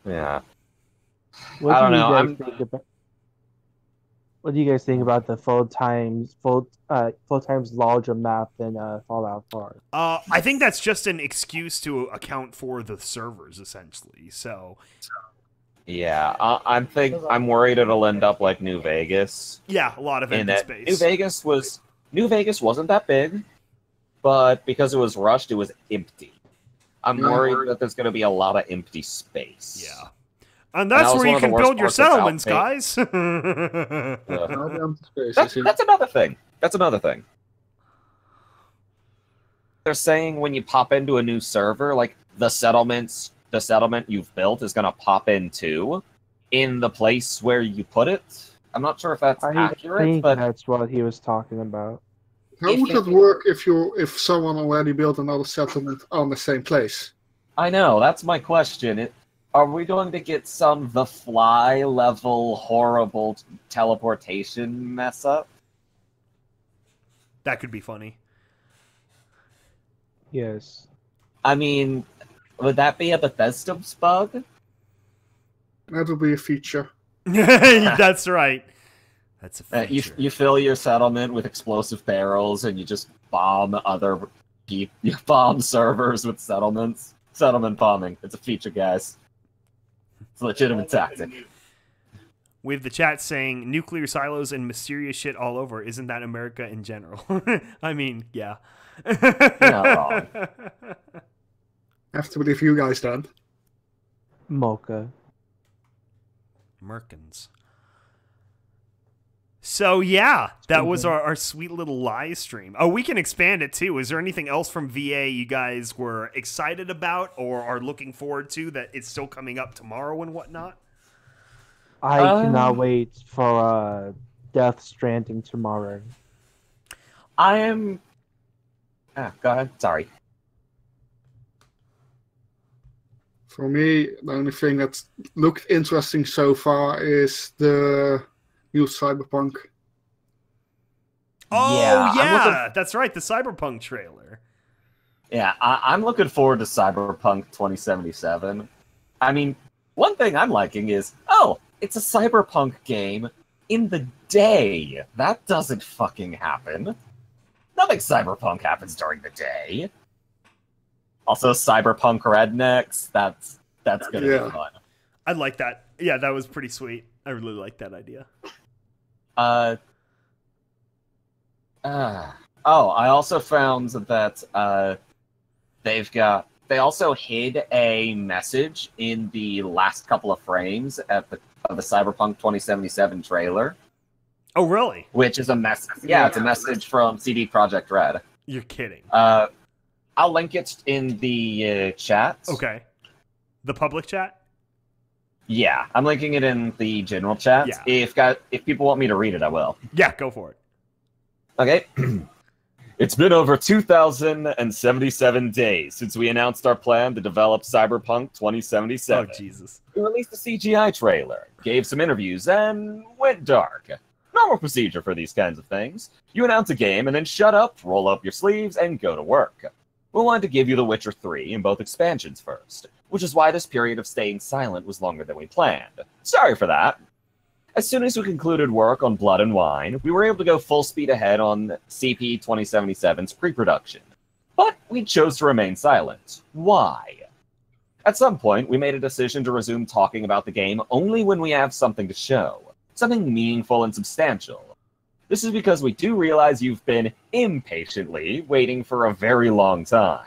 yeah. What do you guys think about the full times larger map than Fallout 4? I think that's just an excuse to account for the servers, essentially. So, yeah, I'm worried it'll end up like New Vegas. Yeah, a lot of empty space. New Vegas wasn't that big, but because it was rushed, it was empty. I'm worried that there's going to be a lot of empty space. Yeah. And that's where you can build your settlements, guys. That's another thing. That's another thing. They're saying when you pop into a new server, like the settlement you've built is going to pop into in the place where you put it. I'm not sure if that's accurate, I think but that's what he was talking about. How would that work if someone already built another settlement on the same place? I know, that's my question. Are we going to get some The Fly level horrible teleportation mess up? That could be funny. Yes. I mean, would that be a Bethesda's bug? That'll be a feature. That's right. That's a feature. You fill your settlement with explosive barrels and you just bomb you bomb servers with settlements. Settlement bombing. It's a feature, guys. It's a legitimate tactic. We have the chat saying nuclear silos and mysterious shit all over. Isn't that America in general? I mean, yeah. You're not wrong. I have to believe you guys then. Mocha. Merkins. So yeah, that was our sweet little live stream. Oh, we can expand it too. Is there anything else from VA you guys were excited about or are looking forward to that it's still coming up tomorrow and whatnot? I cannot wait for Death Stranding tomorrow. I am... go ahead. Sorry. For me, the only thing that looked interesting so far is the new Cyberpunk. Oh, yeah, that's right, the Cyberpunk trailer. Yeah, I'm looking forward to Cyberpunk 2077. I mean, one thing I'm liking is, it's a Cyberpunk game in the day. That doesn't fucking happen. Nothing Cyberpunk happens during the day. Also, Cyberpunk rednecks, that's gonna be fun. I like that. Yeah, that was pretty sweet. I really like that idea. I also found that they also hid a message in the last couple of frames of the Cyberpunk 2077 trailer. Oh, really? Which is a message. Yeah, it's a message from CD Projekt Red. You're kidding. I'll link it in the chat. Okay. The public chat? Yeah, I'm linking it in the general chat. Yeah. If people want me to read it, I will. Yeah, go for it. Okay. It's been over 2,077 days since we announced our plan to develop Cyberpunk 2077. Oh, Jesus. We released a CGI trailer, gave some interviews, and went dark. Normal procedure for these kinds of things. You announce a game and then shut up, roll up your sleeves, and go to work. We wanted to give you The Witcher 3 in both expansions first, which is why this period of staying silent was longer than we planned. Sorry for that. As soon as we concluded work on Blood and Wine, we were able to go full speed ahead on CP 2077's pre-production. But we chose to remain silent. Why? At some point, we made a decision to resume talking about the game only when we have something to show. Something meaningful and substantial. This is because we do realize you've been impatiently waiting for a very long time.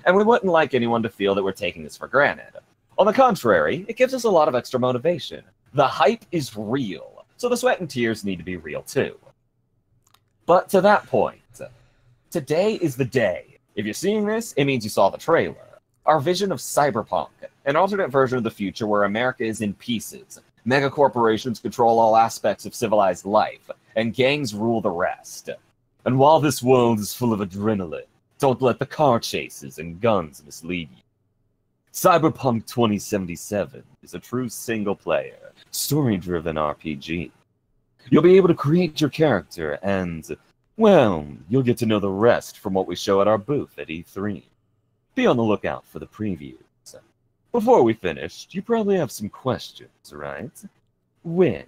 And we wouldn't like anyone to feel that we're taking this for granted. On the contrary, it gives us a lot of extra motivation. The hype is real, so the sweat and tears need to be real too. But to that point, today is the day. If you're seeing this, it means you saw the trailer. Our vision of Cyberpunk, an alternate version of the future where America is in pieces, megacorporations control all aspects of civilized life, and gangs rule the rest. And while this world is full of adrenaline, don't let the car chases and guns mislead you. Cyberpunk 2077 is a true single-player, story-driven RPG. You'll be able to create your character and, well, you'll get to know the rest from what we show at our booth at E3. Be on the lookout for the previews. Before we finish, you probably have some questions, right? When?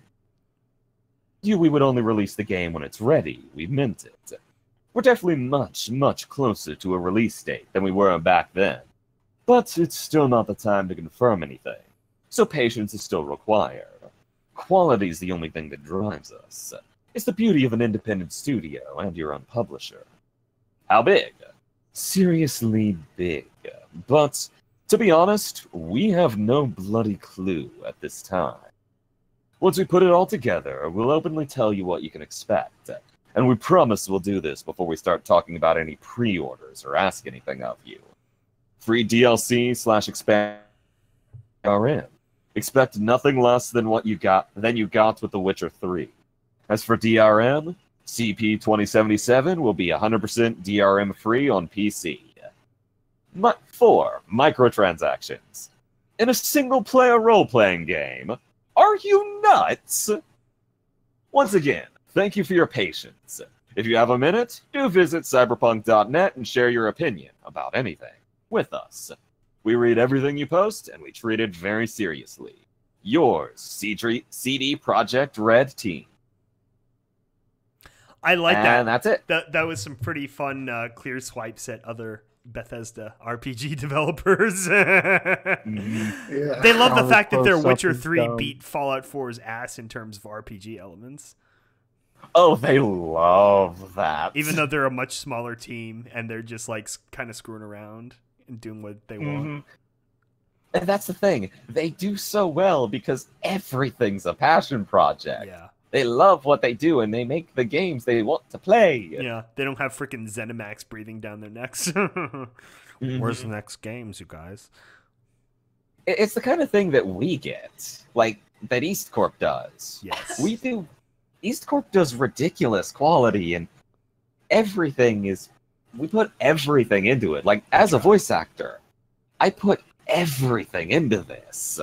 We would only release the game when it's ready. We meant it. We're definitely much, much closer to a release date than we were back then. But it's still not the time to confirm anything, so patience is still required. Quality is the only thing that drives us. It's the beauty of an independent studio and your own publisher. How big? Seriously big. But, to be honest, we have no bloody clue at this time. Once we put it all together, we'll openly tell you what you can expect. And we promise we'll do this before we start talking about any pre-orders or ask anything of you. Free DLC/expand DRM. Expect nothing less than what you got with The Witcher 3. As for DRM, CP 2077 will be 100% DRM free on PC. 4. Microtransactions. In a single-player role-playing game? Are you nuts? Once again, thank you for your patience. If you have a minute, do visit cyberpunk.net and share your opinion about anything with us. We read everything you post, and we treat it very seriously. Yours, CD Projekt Red Team. I like that. And that's it. That was some pretty fun clear swipes at other Bethesda RPG developers. Yeah. They love the fact that their close Witcher up and 3 down. beat Fallout 4's ass in terms of RPG elements. Oh, they love that. Even though they're a much smaller team and they're just like kind of screwing around and doing what they want. And that's the thing. They do so well because everything's a passion project. Yeah. They love what they do and they make the games they want to play. Yeah, they don't have freaking Zenimax breathing down their necks. Where's the next games, you guys? It's the kind of thing that we get, like that EAST Corp does. Yes. We do. EAST Corp does ridiculous quality and everything is. We put everything into it. Like, as a voice actor, I put everything into this.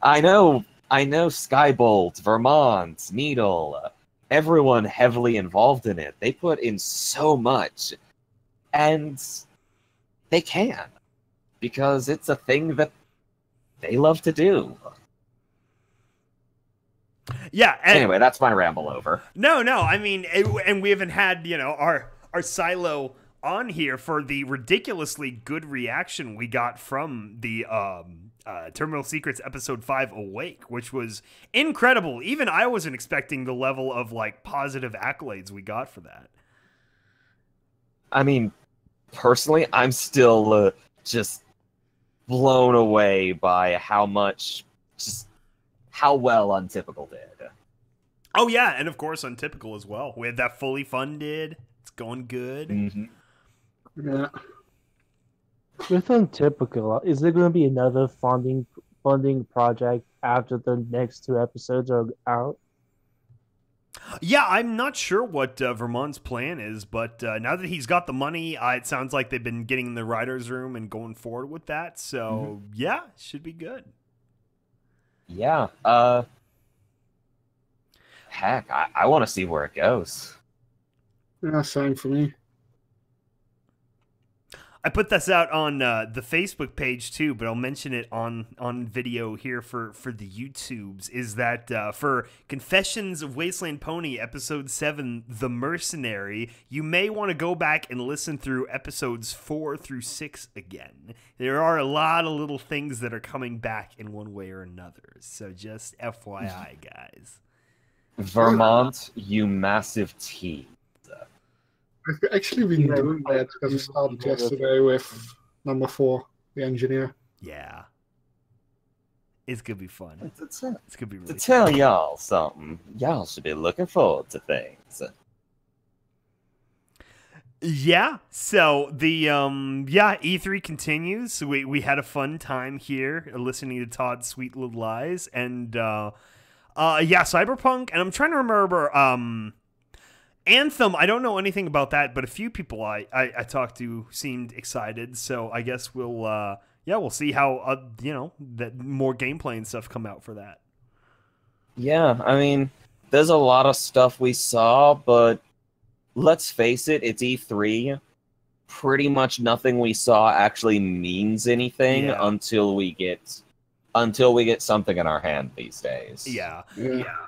I know Skybolt, Vermont, Needle, everyone heavily involved in it. They put in so much. And they can. Because it's a thing that they love to do. Yeah. Anyway, that's my ramble over. No. I mean, and we haven't had, our silo on here for the ridiculously good reaction we got from the Terminal Secrets Episode 5 Awake, which was incredible. Even I wasn't expecting the level of like positive accolades we got for that. I mean, personally, I'm still just blown away by how well Untypical did. Oh yeah, and of course Untypical as well. We had that fully funded. It's going good. Mm-hmm. Yeah. With Untypical, is there going to be another funding funding the project after the next 2 episodes are out? Yeah, I'm not sure what Vermont's plan is, but now that he's got the money, it sounds like they've been getting in the writer's room and going forward with that. So, yeah, should be good. Yeah. Heck, I want to see where it goes. Yeah, same for me. I put this out on the Facebook page too, but I'll mention it on video here for the YouTubes. Is that for Confessions of Wasteland Pony Episode 7, The Mercenary, you may want to go back and listen through episodes 4 through 6 again. There are a lot of little things that are coming back in one way or another. So just FYI, guys. Vermont, you massive tease. I've actually been doing that because I started yesterday with number 4, the engineer. Yeah. It's going to be fun. It's going to be really To tell y'all something, y'all should be looking forward to things. Yeah, so the E3 continues. We had a fun time here listening to Todd's sweet little lies, and Cyberpunk, and I'm trying to remember Anthem. I don't know anything about that, but a few people I talked to seemed excited, so I guess we'll see how that more gameplay and stuff come out for that. Yeah, I mean, there's a lot of stuff we saw, but let's face it, it's E3. Pretty much nothing we saw actually means anything until we get something in our hand these days. Yeah.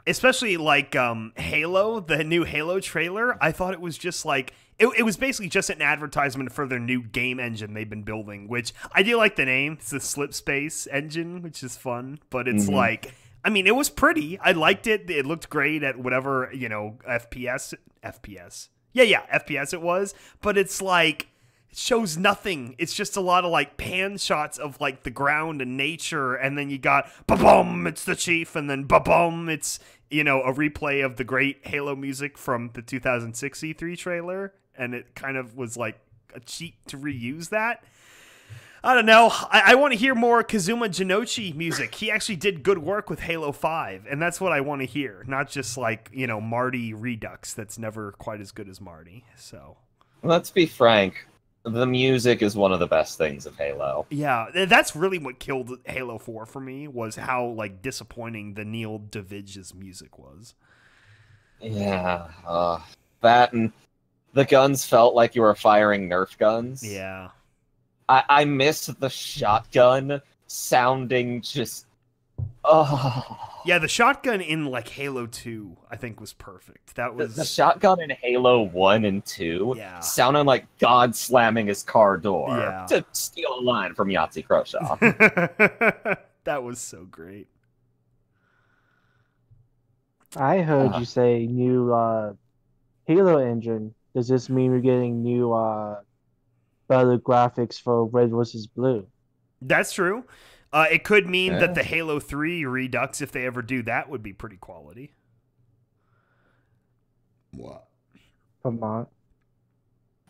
Especially like Halo, the new Halo trailer. I thought it was just like it was basically just an advertisement for their new game engine they've been building, which I do like the name. It's the Slip Space engine, which is fun, but it's like, I mean, it was pretty. I liked it. It looked great at whatever, FPS. Yeah, FPS it was, but it's like it shows nothing. It's just a lot of like pan shots of like the ground and nature, and then you got ba-bum, it's the chief, and then ba-bum, it's a replay of the great Halo music from the 2006 E3 trailer, and it kind of was like a cheat to reuse that. I don't know. I want to hear more Kazuma Jinochi music. He actually did good work with Halo 5, and that's what I want to hear. Not just like, Marty Redux that's never quite as good as Marty. So, let's be frank. The music is one of the best things of Halo. Yeah, that's really what killed Halo 4 for me, was how like disappointing the Neil Davidge's music was. Yeah, that and the guns felt like you were firing Nerf guns. Yeah. I missed the shotgun sounding just... Yeah, the shotgun in like Halo 2, I think, was perfect. That was the shotgun in Halo 1 and 2 sounded like God slamming his car door to steal a line from Yahtzee Croshaw. That was so great. I heard you say new Halo engine. Does this mean we're getting new better graphics for Red versus Blue? That's true. It could mean that the Halo 3 Redux, if they ever do that, would be pretty quality. What? Come on.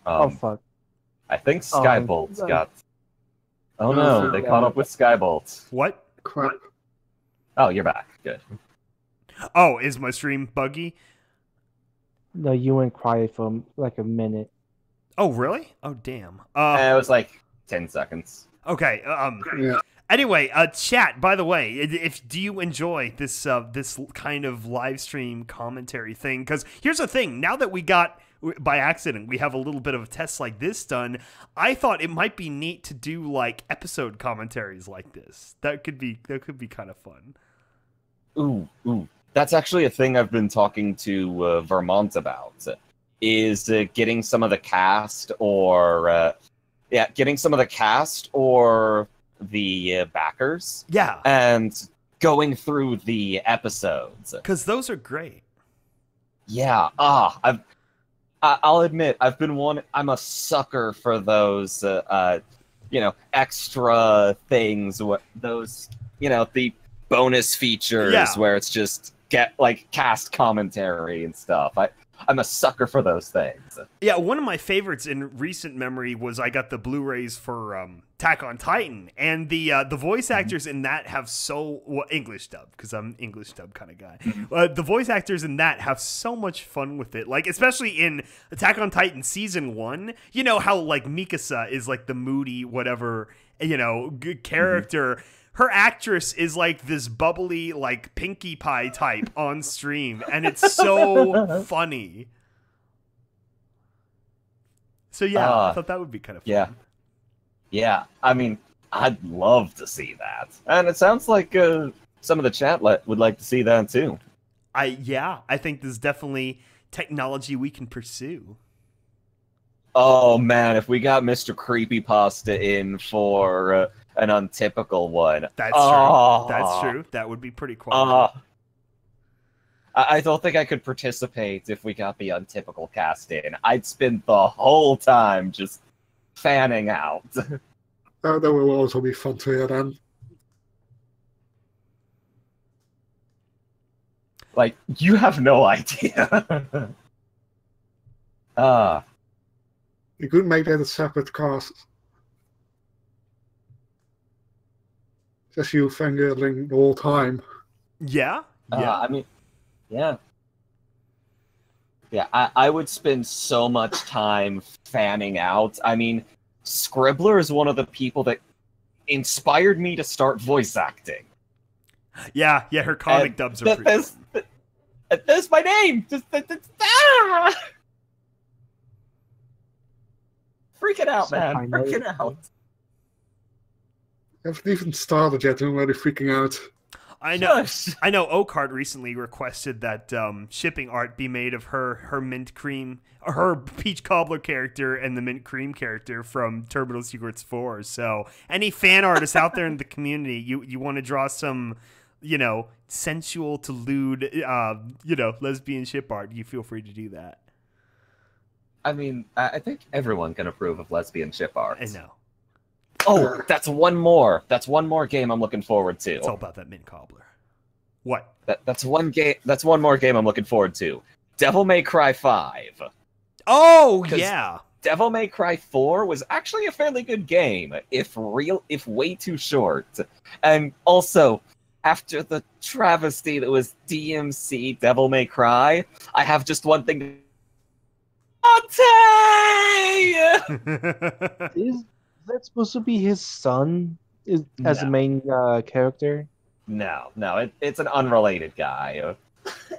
Oh, fuck. I think Skybolt's got... Oh no, they caught up with Skybolt. What? Crap. Oh, you're back. Good. Oh, is my stream buggy? No, you went quiet for like a minute. Oh, really? Oh, damn. It was like 10 seconds. Okay. Anyway, chat, by the way, do you enjoy this this kind of live stream commentary thing? Because here's the thing. Now that we got, by accident, we have a little bit of a test like this done, I thought it might be neat to do like episode commentaries like this. That could be kind of fun. Ooh. That's actually a thing I've been talking to Vermont about, is getting some of the cast or the backers. Yeah. And going through the episodes. Because those are great. Yeah. I'll admit, I'm a sucker for those, extra things, those, the bonus features where it's just get like cast commentary and stuff. I'm a sucker for those things. Yeah, one of my favorites in recent memory was I got the Blu-rays for Attack on Titan, and the voice actors in that have English dub, because I'm English dub kind of guy. The voice actors in that have so much fun with it, like especially in Attack on Titan season 1. You know how like Mikasa is like the moody whatever good character. Her actress is like this bubbly, like Pinkie Pie type on stream, and it's so funny. So yeah, I thought that would be kind of fun. Yeah. I mean, I'd love to see that, and it sounds like some of the chat would like to see that too. I think there's definitely technology we can pursue. Oh man, if we got Mr. Creepypasta in for an untypical one. That's true. That's true. That would be pretty cool. I don't think I could participate if we got the untypical cast in. I'd spend the whole time just fanning out. That will also be fun to hear then. Like, you have no idea. You could make that a separate cast. Just you fangirling the whole time. Yeah? I mean, yeah. Yeah, I would spend so much time fanning out. I mean, Scribbler is one of the people that inspired me to start voice acting. Yeah, her comic dubs are pretty cool. That's my name! Freaking out, man. Freaking out. I haven't even started yet, I'm already freaking out. I know Oakheart recently requested that shipping art be made of her mint cream, her peach cobbler character and the mint cream character from Terminal Secrets 4. So any fan artists out there in the community, you want to draw some, sensual to lewd, lesbian ship art, you feel free to do that. I mean, I think everyone can approve of lesbian ship art. I know. Oh, that's one more. That's one more game I'm looking forward to. It's all about that mint cobbler. What? That's one game. That's one more game I'm looking forward to. Devil May Cry 5. Oh yeah. Devil May Cry 4 was actually a fairly good game, if way too short. And also, after the travesty that was DMC Devil May Cry, I have just one thing to... Is that supposed to be his son as the main character? No, it's an unrelated guy.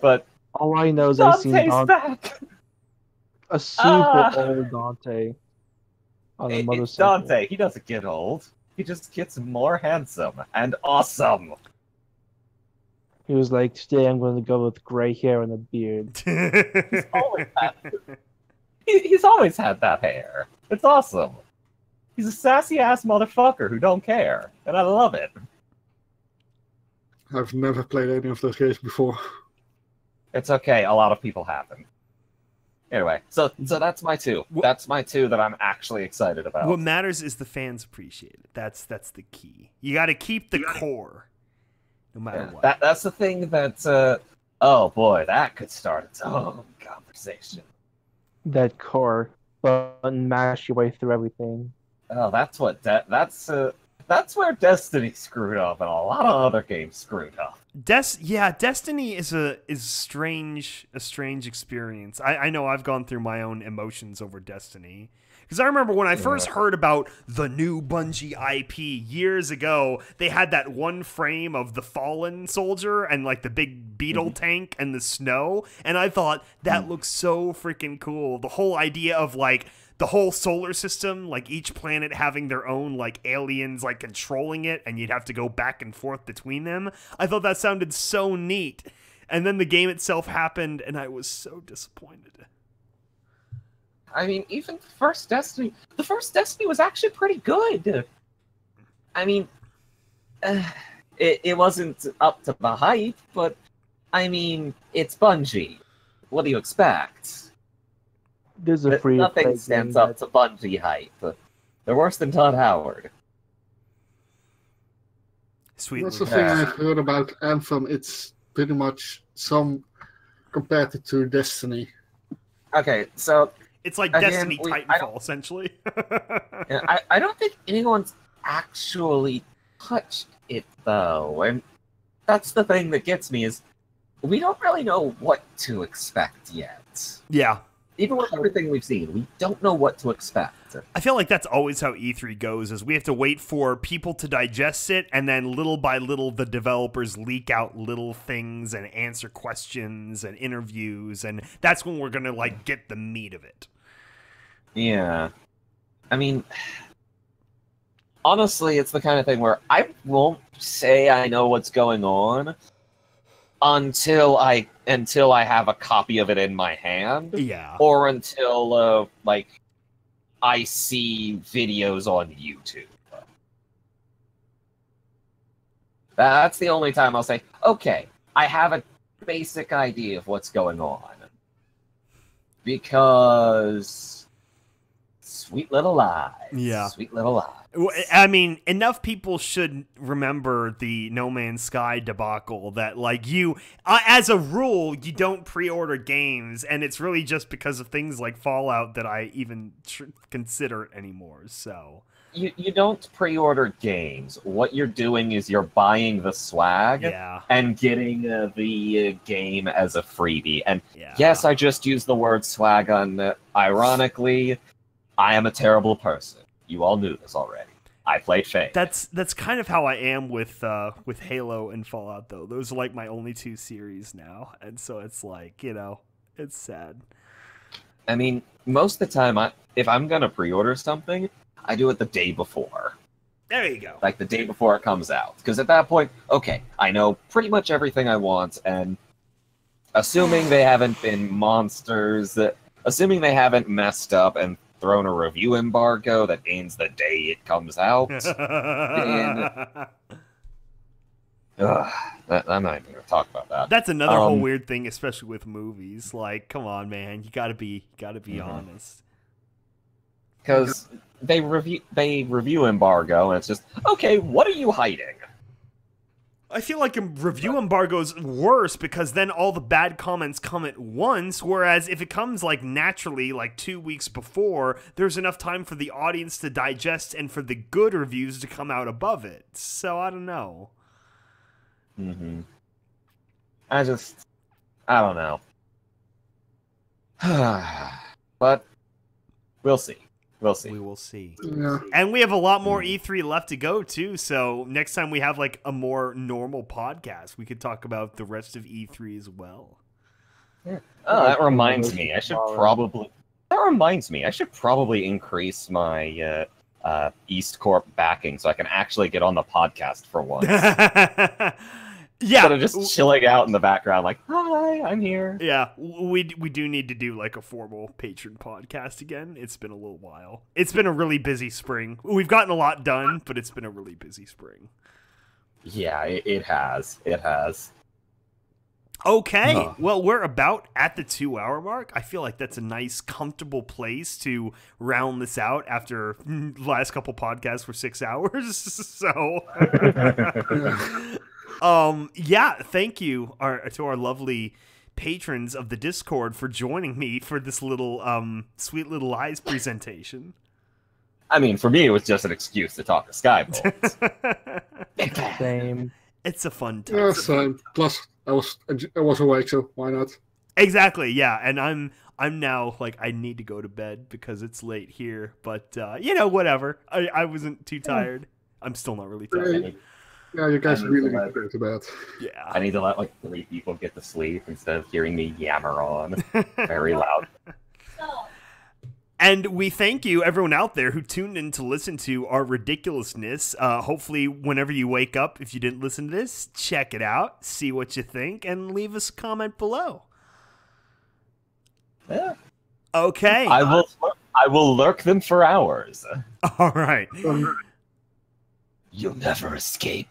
But all I know is I've seen back. A super old Dante on a motorcycle. Dante, he doesn't get old. He just gets more handsome and awesome. He was like, today I'm going to go with gray hair and a beard. He's always had that hair. It's awesome. He's a sassy-ass motherfucker who don't care, and I love it. I've never played any of those games before. It's okay, a lot of people haven't. Anyway, so that's my two. That's my two that I'm actually excited about. What matters is the fans appreciate it. That's the key. You got to keep the core, no matter what. That's the thing that, oh boy, that could start its own conversation. That core, button mash your way through everything. Oh, that's where Destiny screwed up, and a lot of other games screwed up. Destiny is a strange experience. I know I've gone through my own emotions over Destiny. Because I remember when I first heard about the new Bungie IP years ago, they had that one frame of the fallen soldier and like the big beetle tank and the snow. And I thought that looks so freaking cool. The whole idea of like the whole solar system, like each planet having their own like aliens like controlling it, and you'd have to go back and forth between them. I thought that sounded so neat. And then the game itself happened and I was so disappointed. I mean, even the first Destiny was actually pretty good. I mean, it wasn't up to the hype, but I mean, it's Bungie. What do you expect? There's a free Nothing stands up to Bungie hype. They're worse than Todd Howard. Sweet. That's the thing I've heard about Anthem. It's pretty much some compared to Destiny. Okay, so it's like again, Destiny Titanfall, essentially. Yeah, I don't think anyone's actually touched it though, and that's the thing that gets me is we don't really know what to expect yet. Yeah. Even with everything we've seen, we don't know what to expect. I feel like that's always how E3 goes, is we have to wait for people to digest it, and then little by little the developers leak out little things and answer questions and interviews, and that's when we're gonna like get the meat of it. Yeah. I mean, honestly, it's the kind of thing where I won't say I know what's going on until I have a copy of it in my hand. Yeah. Or until like I see videos on YouTube. That's the only time I'll say, okay, I have a basic idea of what's going on. Because sweet little lies. Yeah. Sweet little lies. I mean, enough people should remember the No Man's Sky debacle that, like, you, as a rule, you don't pre-order games, and it's really just because of things like Fallout that I even consider it anymore, so... You don't pre-order games. What you're doing is you're buying the swag and getting the game as a freebie. And yes, I just used the word swag ironically. I am a terrible person. You all knew this already. I played Faye. That's kind of how I am with Halo and Fallout, though. Those are like my only two series now, and so it's like, you know, it's sad. I mean, most of the time, if I'm gonna pre-order something, I do it the day before. There you go. Like the day before it comes out, because at that point, okay, I know pretty much everything I want, and assuming they haven't been monsters, assuming they haven't messed up and thrown a review embargo that ends the day it comes out, then I'm not even gonna talk about that. That's another whole weird thing, especially with movies. Like, come on, man, you gotta be honest. Because they review embargo, and it's just, okay, what are you hiding? I feel like a review embargo is worse because then all the bad comments come at once, whereas if it comes like naturally, like 2 weeks before, there's enough time for the audience to digest and for the good reviews to come out above it. So I don't know. I don't know. But we'll see. We'll see. We will see. Yeah. And we have a lot more E3 left to go, too. So next time we have like a more normal podcast, we could talk about the rest of E3 as well. Yeah. Oh, that reminds me. I should probably increase my EAST Corp backing so I can actually get on the podcast for once. Yeah, instead of just chilling out in the background, like, hi, I'm here. Yeah, we do need to do like a formal patron podcast again. It's been a little while. It's been a really busy spring. We've gotten a lot done, but it's been a really busy spring. Yeah, it has. It has. Okay, well, we're about at the 2-hour mark. I feel like that's a nice, comfortable place to round this out after the last couple podcasts were 6 hours. So, yeah, thank you to our lovely patrons of the Discord for joining me for this little Sweet Little Lies presentation. I mean, for me, it was just an excuse to talk to Skybolt. Same. It's a fun time. Yeah, same. Plus, I was awake, so why not? Exactly, yeah. And I'm now like I need to go to bed because it's late here. But you know, whatever. I wasn't too tired. I'm still not really tired. Yeah, you guys really need to go to bed. Yeah. I need to let like 3 people get to sleep instead of hearing me yammer on very loud. And we thank you, everyone out there who tuned in to listen to our ridiculousness. Hopefully, whenever you wake up, if you didn't listen to this, check it out, see what you think, and leave us a comment below. Yeah. Okay. I will lurk them for hours. All right. You'll never escape.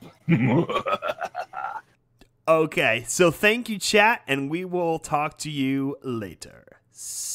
Okay, so thank you, chat, and we will talk to you later.